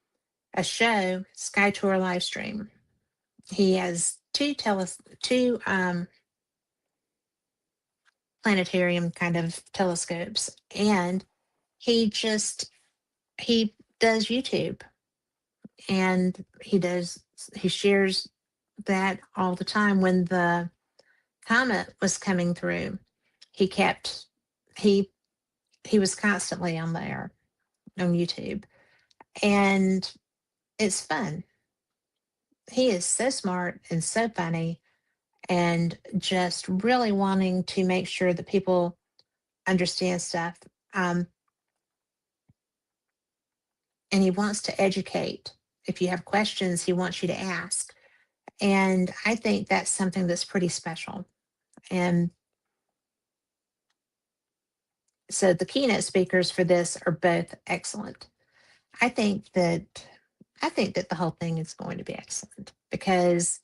show, Sky Tour live stream. He has two planetarium kind of telescopes, and he does YouTube, and he shares that all the time. When the comet was coming through, he kept he he was constantly on there on YouTube, and it's fun. He is so smart and so funny, and just really wanting to make sure that people understand stuff. And he wants to educate. If you have questions, he wants you to ask. And I think that's something that's pretty special. And so the keynote speakers for this are both excellent. I think that the whole thing is going to be excellent because,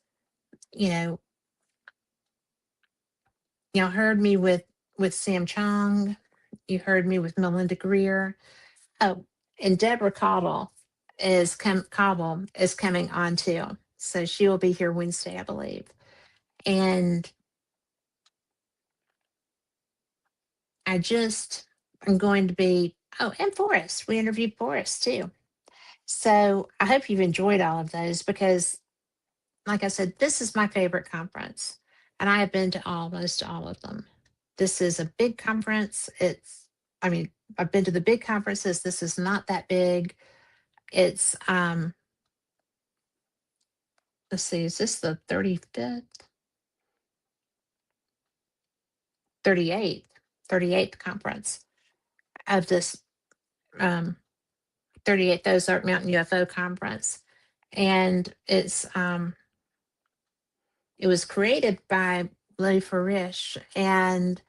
you know, y'all heard me with Sam Chong, you heard me with Melinda Greer. Oh, and Deborah Cobble is coming on too. So she will be here Wednesday, I believe. And I'm going to be, and Forrest. We interviewed Forrest too. So I hope you've enjoyed all of those because, like I said, this is my favorite conference. And I have been to almost all of them. This is a big conference. I've been to the big conferences. This is not that big. It's, let's see, is this the 35th? 38th conference of this 38th Ozark Mountain UFO Conference. And it was created by Lee Farish. And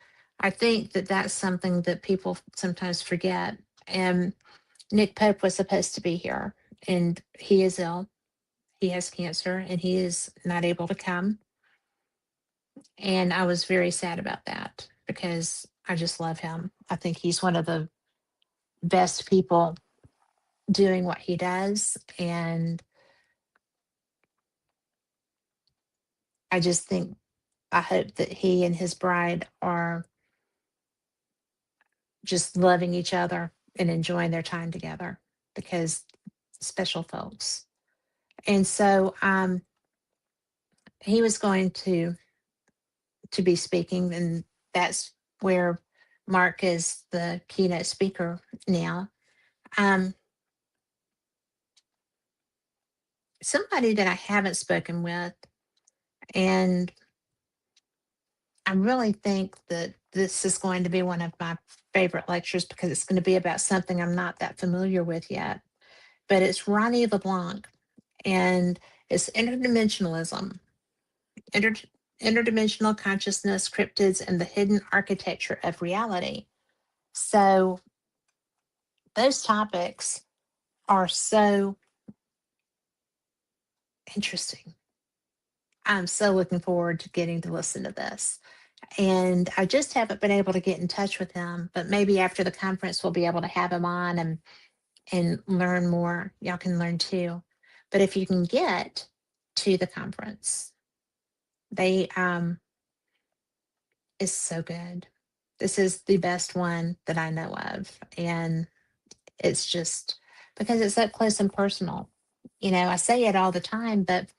I think that that's something that people sometimes forget. And Nick Pope was supposed to be here, and he is ill. He has cancer, and he is not able to come. And I was very sad about that because I just love him. I think he's one of the best people doing what he does. And I hope that he and his bride are just loving each other and enjoying their time together because special folks. And so he was going to be speaking, and that's where Mark is the keynote speaker now. Somebody that I haven't spoken with, and I really think that this is going to be one of my favorite lectures because it's going to be about something I'm not that familiar with yet. But it's Ronnie LeBlanc, and it's interdimensionalism, interdimensional consciousness, cryptids, and the hidden architecture of reality. So those topics are so interesting. I'm so looking forward to getting to listen to this. And I just haven't been able to get in touch with him, but maybe after the conference we'll be able to have him on and learn more. Y'all can learn too. But if you can get to the conference, they is so good. This is the best one that I know of. And it's just because it's up close and personal. You know, I say it all the time, but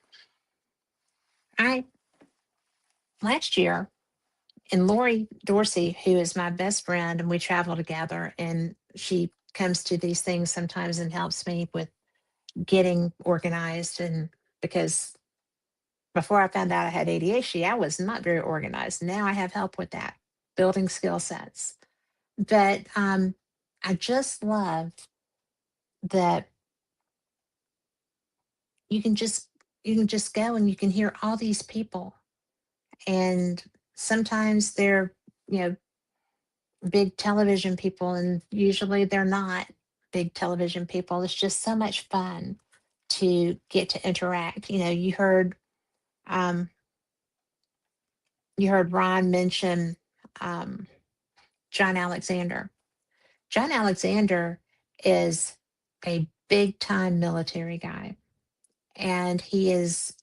last year, and Lori Dorsey, who is my best friend, and we travel together, and she comes to these things sometimes and helps me with getting organized. And because before I found out I had ADHD, I was not very organized. Now I have help with that, building skill sets. But I just love that you can just go and you can hear all these people, and sometimes they're, you know, big television people, and usually they're not big television people. It's just so much fun to get to interact. You know, um you heard Ron mention um John Alexander. John Alexander is a big time military guy, and he is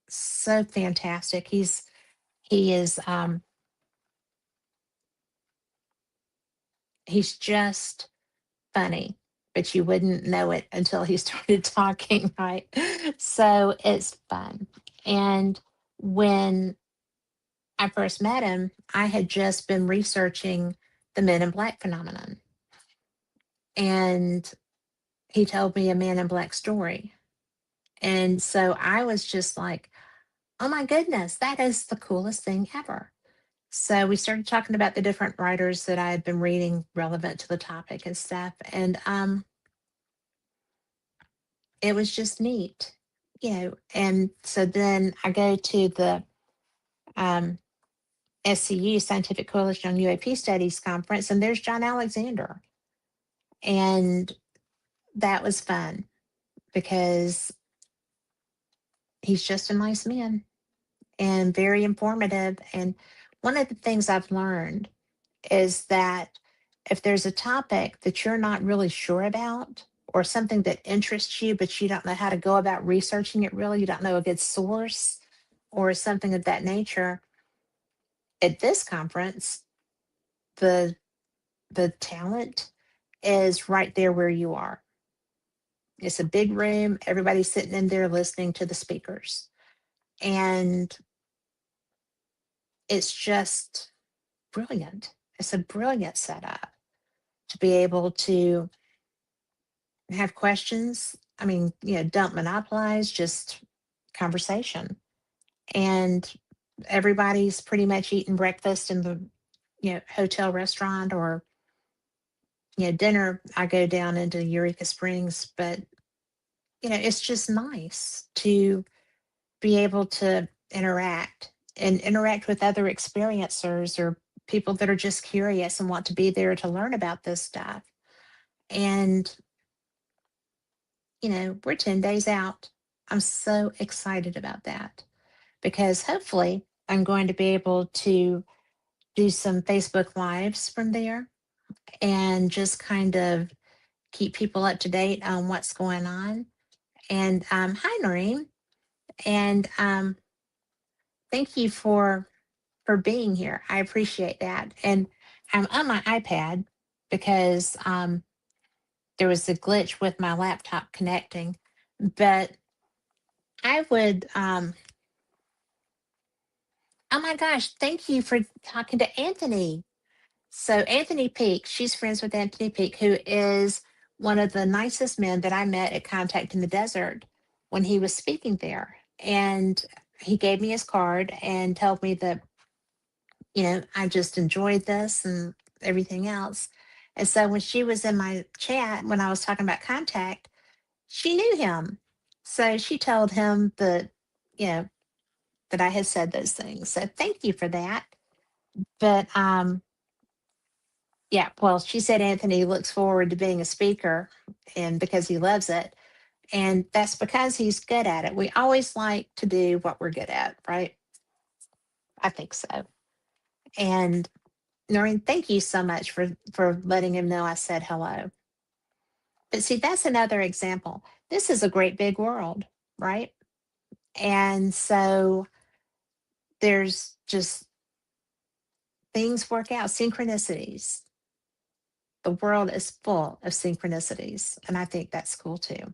so fantastic. He is he's just funny, but you wouldn't know it until he started talking, right? So it's fun. And when I first met him, I had just been researching the Men in Black phenomenon. And he told me a Man in Black story. And so I was just like, oh my goodness, that is the coolest thing ever. So we started talking about the different writers that I had been reading relevant to the topic and stuff. And it was just neat, you know. And so then I go to the um, SCU, Scientific Coalition on UAP Studies conference, and there's John Alexander. And that was fun because he's just a nice man and very informative. And one of the things I've learned is that if there's a topic that you're not really sure about, or something that interests you, but you don't know how to go about researching it really, you don't know a good source or something of that nature, at this conference, the talent is right there where you are. It's a big room, everybody's sitting in there listening to the speakers. And it's just brilliant. It's a brilliant setup to be able to have questions. I mean, you know, don't monopolize, just conversation. And everybody's pretty much eating breakfast in the, you know, hotel restaurant, or, you know, dinner. I go down into Eureka Springs, but, you know, it's just nice to be able to interact and interact with other experiencers or people that are just curious and want to be there to learn about this stuff. And, you know, we're 10 days out. I'm so excited about that because hopefully I'm going to be able to do some Facebook Lives from there and just kind of keep people up to date on what's going on. And hi, Noreen. And thank you for being here. I appreciate that. And I'm on my iPad because there was a glitch with my laptop connecting. But I would, oh my gosh, thank you for talking to Anthony. So, Anthony Peake, she's friends with Anthony Peake, who is one of the nicest men that I met at Contact in the Desert when he was speaking there. And he gave me his card and told me that, you know, I just enjoyed this and everything else. And so when she was in my chat, when I was talking about Contact, she knew him. So she told him that, you know, that I had said those things. So thank you for that. But yeah, well, she said Anthony looks forward to being a speaker and because he loves it. And that's because he's good at it. We always like to do what we're good at, right? I think so. And Noreen, thank you so much for letting him know I said hello. But see, that's another example. This is a great big world, right? And so there's just things work out, synchronicities. The world is full of synchronicities. And I think that's cool too.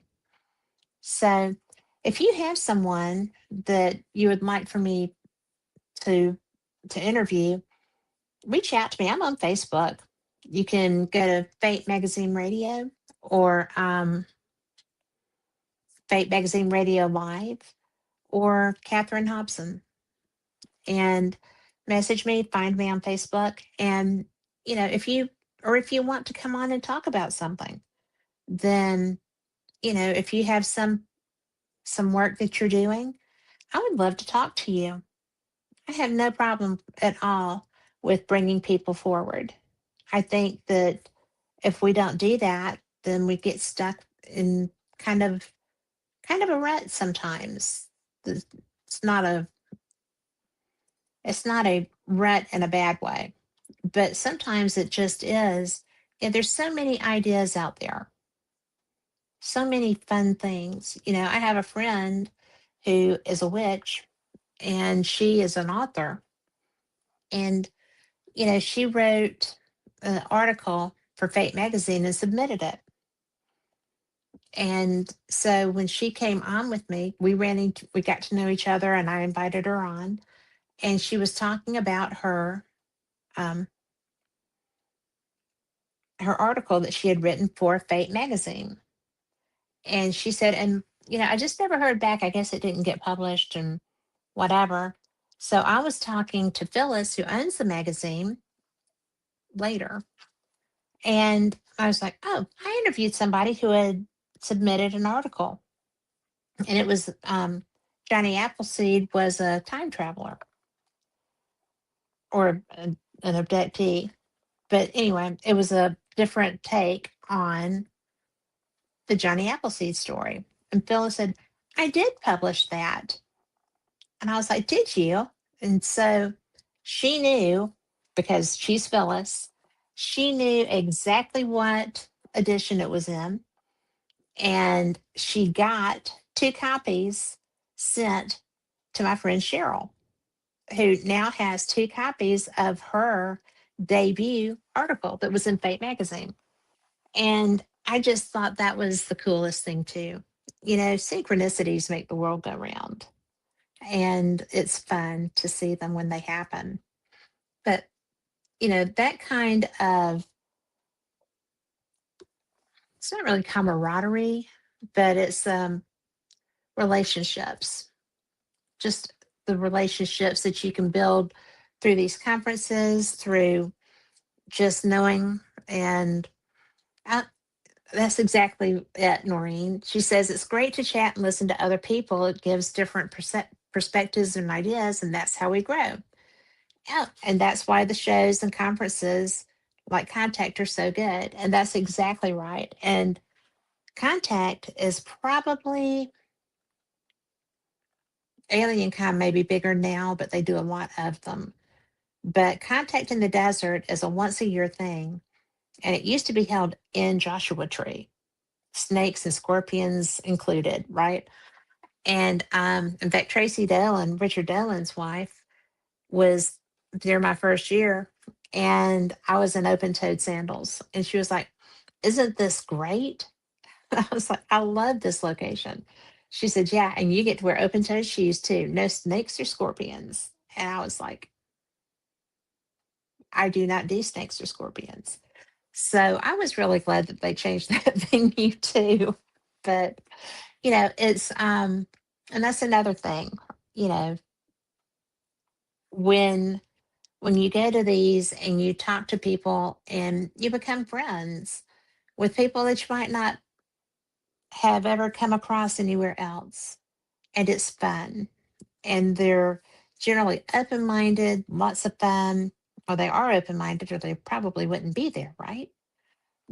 So if you have someone that you would like for me to interview, reach out to me. I'm on Facebook. You can go to Fate Magazine Radio or Fate Magazine Radio Live, or Catherine Hobson, and message me, find me on Facebook. And, if you want to come on and talk about something, then, if you have some work that you're doing, I would love to talk to you. I have no problem at all with bringing people forward. I think that if we don't do that, then we get stuck in kind of a rut sometimes. Th- It's not a it's not a rut in a bad way, but sometimes it just is. And there's so many ideas out there, so many fun things. I have a friend who is a witch, and she is an author, and she wrote an article for Fate magazine and submitted it. And so when she came on with me, we got to know each other, and I invited her on, and she was talking about um, her article that she had written for Fate magazine. And she said, and I just never heard back. I guess it didn't get published and whatever. So I was talking to Phyllis, who owns the magazine, later, and I was like, oh, I interviewed somebody who had submitted an article, and it was Johnny Appleseed was a time traveler or an abductee. But anyway, it was a different take on the Johnny Appleseed story. And Phyllis said, I did publish that. And I was like, did you? And so she knew, because she's Phyllis, she knew exactly what edition it was in. And she got 2 copies sent to my friend Cheryl, who now has 2 copies of her debut article that was in Fate magazine. And I just thought that was the coolest thing, too. Synchronicities make the world go round, and it's fun to see them when they happen. But, that kind of, it's not really camaraderie, but it's relationships, just the relationships that you can build through these conferences, through just knowing. And I, that's exactly it, Noreen. She says it's great to chat and listen to other people. It gives different perspectives and ideas, and that's how we grow. Yeah, and that's why the shows and conferences like Contact are so good. And that's exactly right. And Contact is probably, Alien Con may be bigger now, but they do a lot of them. But Contact in the Desert is a once a year thing, and it used to be held in Joshua Tree, snakes and scorpions included, right? And in fact, Tracy Dolan, Richard Dolan's wife, was there my first year, and I was in open toed sandals. And she was like, isn't this great? I was like, I love this location. She said, yeah, and you get to wear open toed shoes too. No snakes or scorpions. And I was like, I do not do snakes or scorpions. So I was really glad that they changed that venue too. But, it's and that's another thing, you know, when you go to these and you talk to people and you become friends with people that you might not have ever come across anywhere else. And it's fun. And they're generally open minded, lots of fun. Or they are open minded, or they probably wouldn't be there, right?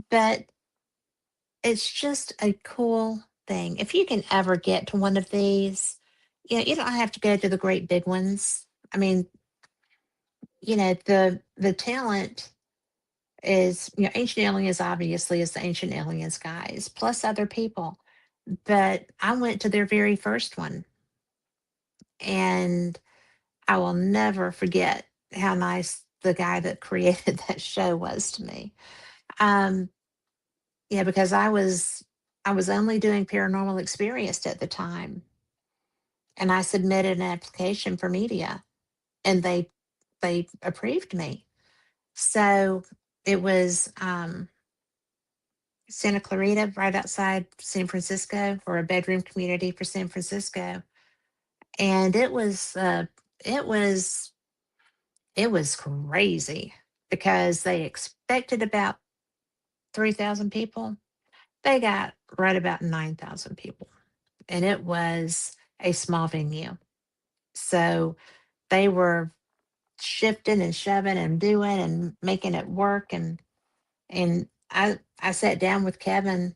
But it's just a cool thing. If you can ever get to one of these, you don't have to go to the great big ones. I mean, the talent is, Ancient Aliens obviously is the Ancient Aliens guys, plus other people. But I went to their very first one, and I will never forget how nice the guy that created that show was to me. Um, yeah, because I was only doing paranormal experienced at the time, and I submitted an application for media, and they approved me. So it was Santa Clarita, right outside San Francisco, or a bedroom community for San Francisco. And it was it was crazy because they expected about 3,000 people. They got right about 9,000 people, and it was a small venue. So they were shifting and shoving and doing and making it work. And I sat down with Kevin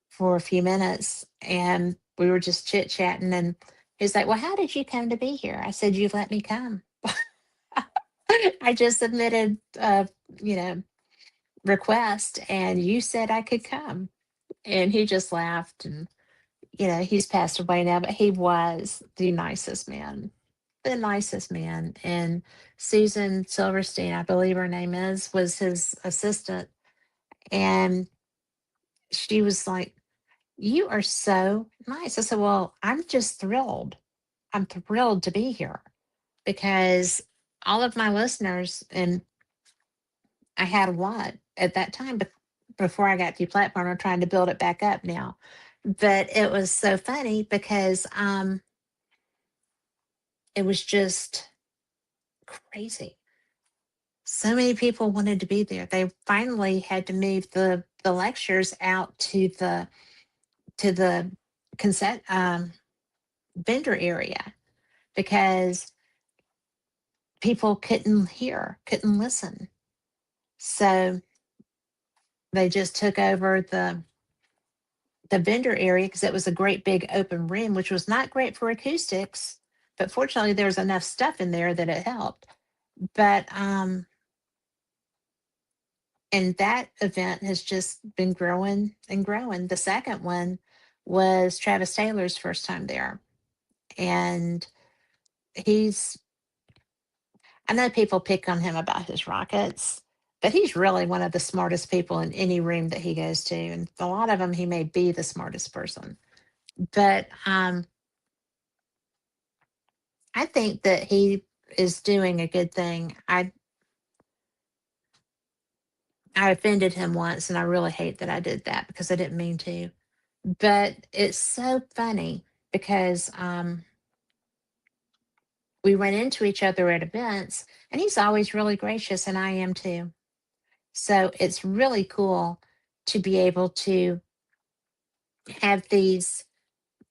for a few minutes, and we were just chit chatting. And he's like, "Well, how did you come to be here?" I said, "You let me come." I just submitted you know, request, and you said I could come. And he just laughed. And he's passed away now, but he was the nicest man, the nicest man. And Susan Silverstein, I believe her name is, was his assistant. And she was like, "You are so nice." I said, "Well, I'm just thrilled. I'm thrilled to be here because all of my listeners," and I had a lot at that time, but before I got deplatformed, I'm trying to build it back up now. But it was so funny because it was just crazy. So many people wanted to be there. They finally had to move the lectures out to the consent vendor area because people couldn't hear, couldn't listen. So they just took over the vendor area because it was a great big open room, which was not great for acoustics, but fortunately there was enough stuff in there that it helped. But and that event has just been growing and growing. The second one was Travis Taylor's first time there. And he's, I know people pick on him about his rockets, but he's really one of the smartest people in any room that he goes to. And a lot of them, he may be the smartest person. But I think that he is doing a good thing. I offended him once, and I really hate that I did that because I didn't mean to. But it's so funny because we run into each other at events, and he's always really gracious, and I am too. So it's really cool to be able to have these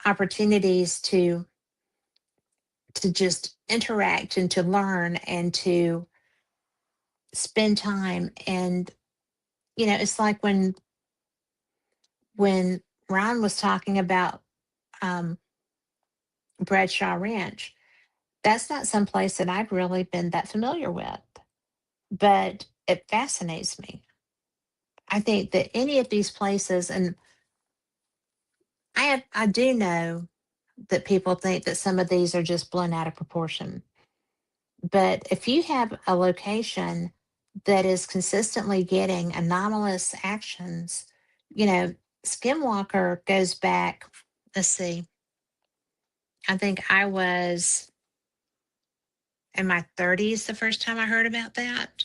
opportunities to just interact and to learn and to spend time. And it's like when Ron was talking about um, Bradshaw Ranch. That's not some place that I've really been that familiar with, but it fascinates me. I think that any of these places, and I do know that people think that some of these are just blown out of proportion. But if you have a location that is consistently getting anomalous actions, you know, Skinwalker goes back, let's see, I think I was in my 30s the first time I heard about that.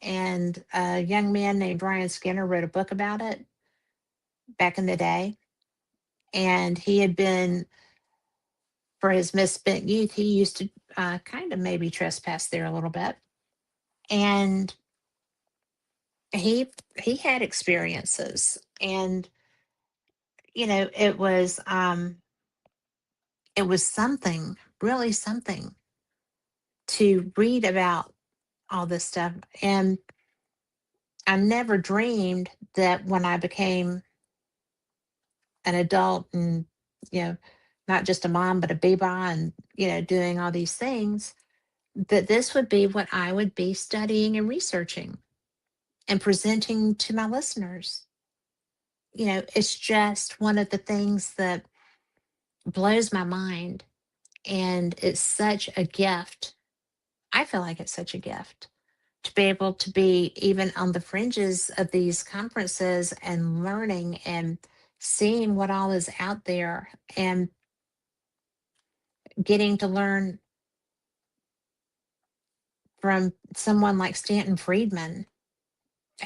And a young man named Brian Skinner wrote a book about it back in the day. And he had been, for his misspent youth, he used to kind of maybe trespass there a little bit. And he had experiences. And, it was something, really something to read about all this stuff. And I never dreamed that when I became an adult and, you know, not just a mom, but a beba and, doing all these things, that this would be what I would be studying and researching and presenting to my listeners. It's just one of the things that blows my mind. And it's such a gift. I feel like it's such a gift to be able to be even on the fringes of these conferences and learning and seeing what all is out there and getting to learn from someone like Stanton Friedman,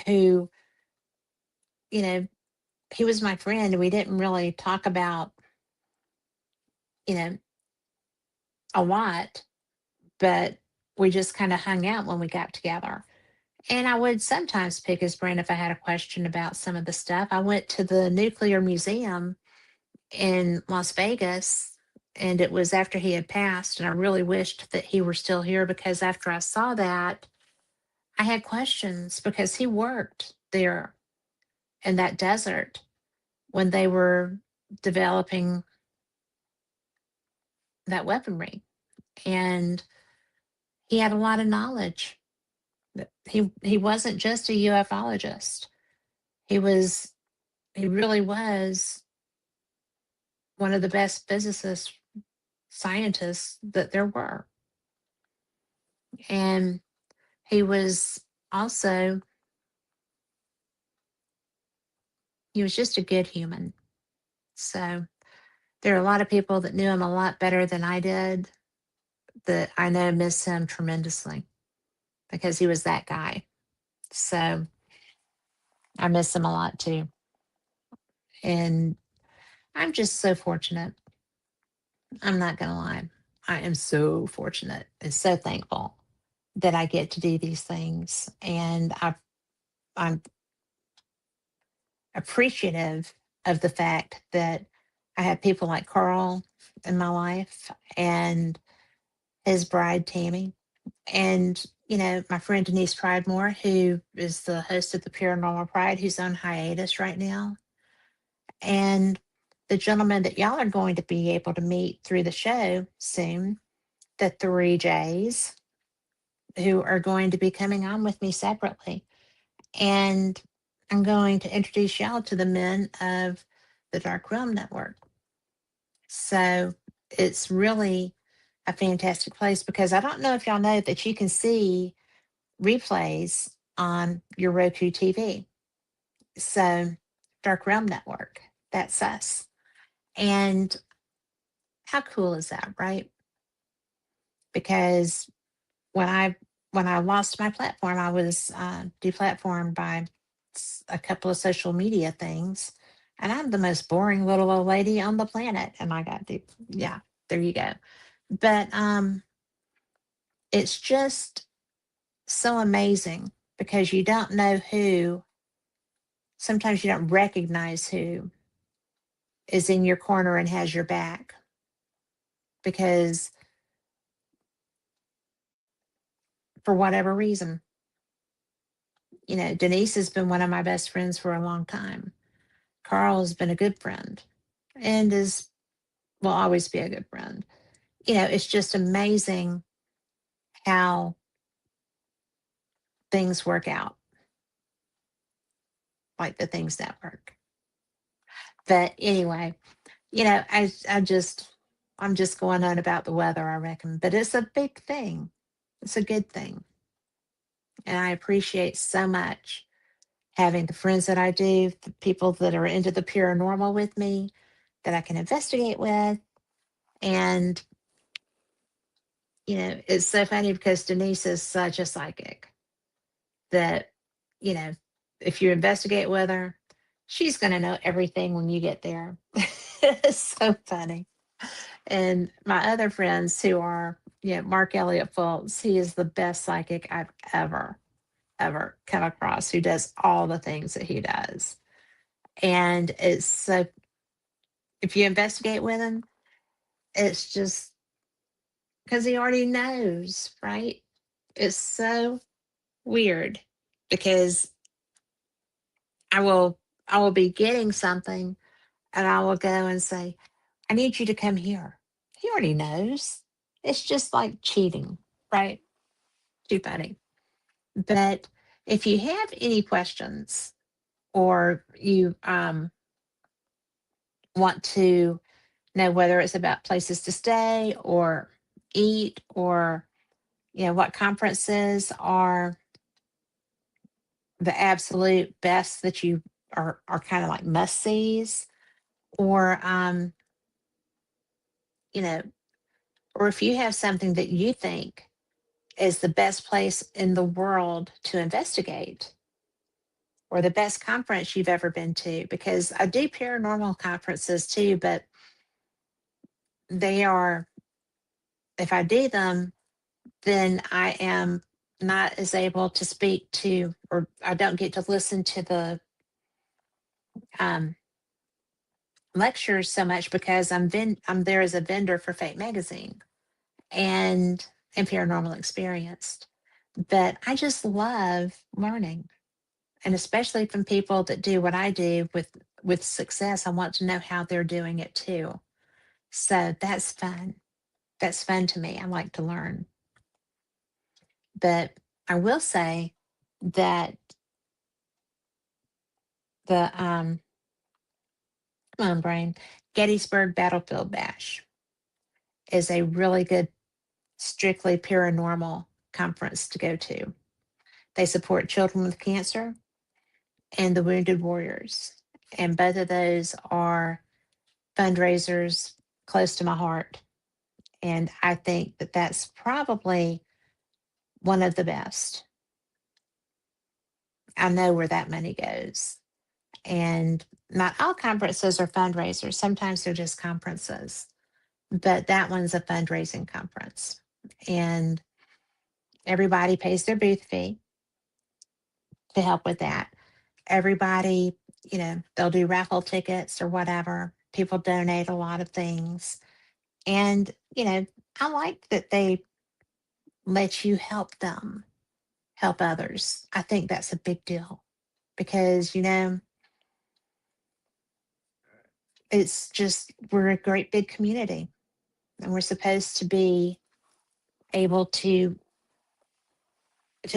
who, you know, he was my friend. We didn't really talk about, you know, a lot, but we just kind of hung out when we got together. And I would sometimes pick his brain if I had a question about some of the stuff. I went to the Nuclear Museum in Las Vegas, and it was after he had passed. And I really wished that he were still here, because after I saw that, I had questions, because he worked there in that desert when they were developing that weaponry. And he had a lot of knowledge. He wasn't just a ufologist. He was he really was one of the best physicists, scientists that there were. And he was also, he was just a good human. So there are a lot of people that knew him a lot better than I did that I know miss him tremendously, because he was that guy. So I miss him a lot too. And I'm just so fortunate. I'm not going to lie. I am so fortunate and so thankful that I get to do these things. And I'm appreciative of the fact that I have people like Carl in my life, and his bride, Tammy, and, my friend Denise Pridemore, who is the host of the Paranormal Pride, who's on hiatus right now. And the gentleman that y'all are going to be able to meet through the show soon, the three J's, who are going to be coming on with me separately. And I'm going to introduce y'all to the men of the Dark Realm Network. So it's really a fantastic place, because I don't know if y'all know that you can see replays on your Roku TV. So Dark Realm Network, that's us. And how cool is that, right? Because when I lost my platform, I was deplatformed by a couple of social media things, and I'm the most boring little old lady on the planet. And I got yeah, there you go. But it's just so amazing, because you don't know who. Sometimes you don't recognize who is in your corner and has your back, because for whatever reason, Denise has been one of my best friends for a long time. Carl has been a good friend and will always be a good friend. It's just amazing how things work out, like the Things Network. But anyway, I'm just going on about the weather, I reckon. But it's a big thing. It's a good thing. And I appreciate so much having the friends that I do, the people that are into the paranormal with me, that I can investigate with. And, it's so funny, because Denise is such a psychic that, you know, if you investigate with her, she's going to know everything when you get there. It's so funny. And my other friends who are, Mark Elliott Fultz, he is the best psychic I've ever come across, who does all the things that he does. And it's so, if you investigate with him, it's just because he already knows, right? It's so weird, because I will be getting something, and I will go and say, I need you to come here. He already knows. It's just like cheating, right? Too funny. But if you have any questions, or you want to know whether it's about places to stay or eat, or what conferences are the absolute best that you are kind of like must sees, or you know or if you have something that you think is the best place in the world to investigate, or the best conference you've ever been to, because I do paranormal conferences too, but they are if I do them, then I am not as able to speak to, or I don't get to listen to the um, lectures so much because I'm there as a vendor for Fate Magazine and Paranormal Experienced. But I just love learning, and especially from people that do what I do with success. I want to know how they're doing it too. So that's fun. That's fun to me. I like to learn. But I will say that the come on, brain, Gettysburg Battlefield Bash is a really good, strictly paranormal conference to go to. They support children with cancer and the Wounded Warriors. And both of those are fundraisers close to my heart. And I think that that's probably one of the best. I know where that money goes. And not all conferences are fundraisers. Sometimes they're just conferences, but that one's a fundraising conference. And everybody pays their booth fee to help with that. Everybody, they'll do raffle tickets or whatever. People donate a lot of things. And, I like that they let you help them help others. I think that's a big deal because, it's just, we're a great big community and we're supposed to be able to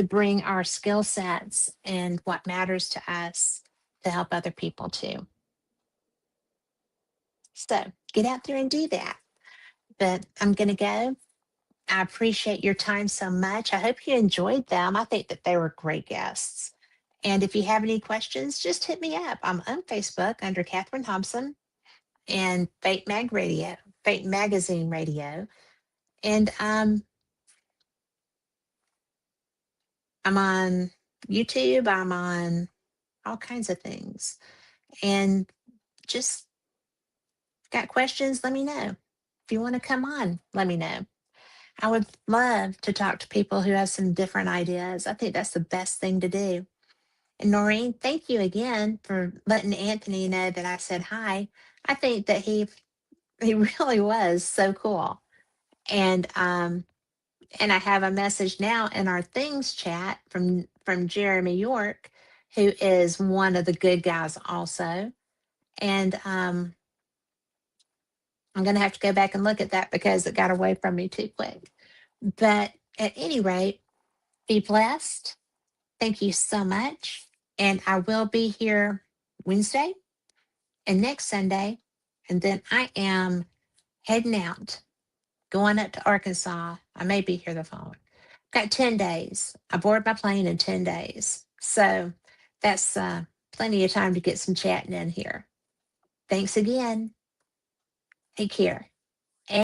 bring our skill sets and what matters to us to help other people too. So get out there and do that. But I'm going to go. I appreciate your time so much. I hope you enjoyed them. I think that they were great guests. And if you have any questions, just hit me up. I'm on Facebook under Catherine Thompson and Fate Magazine Radio. And I'm on YouTube. I'm on all kinds of things. And just got questions, let me know. If you want to come on, let me know. I would love to talk to people who have some different ideas. I think that's the best thing to do. And Noreen, thank you again for letting Anthony know that I said hi. I think that he really was so cool. And I have a message now in our things chat from Jeremy York, who is one of the good guys also. And I'm going to have to go back and look at that because it got away from me too quick. But at any rate, be blessed. Thank you so much. And I will be here Wednesday and next Sunday. And then I am heading out, going up to Arkansas. I may be here the following. Got 10 days. I board my plane in 10 days. So that's plenty of time to get some chatting in here. Thanks again. Take care.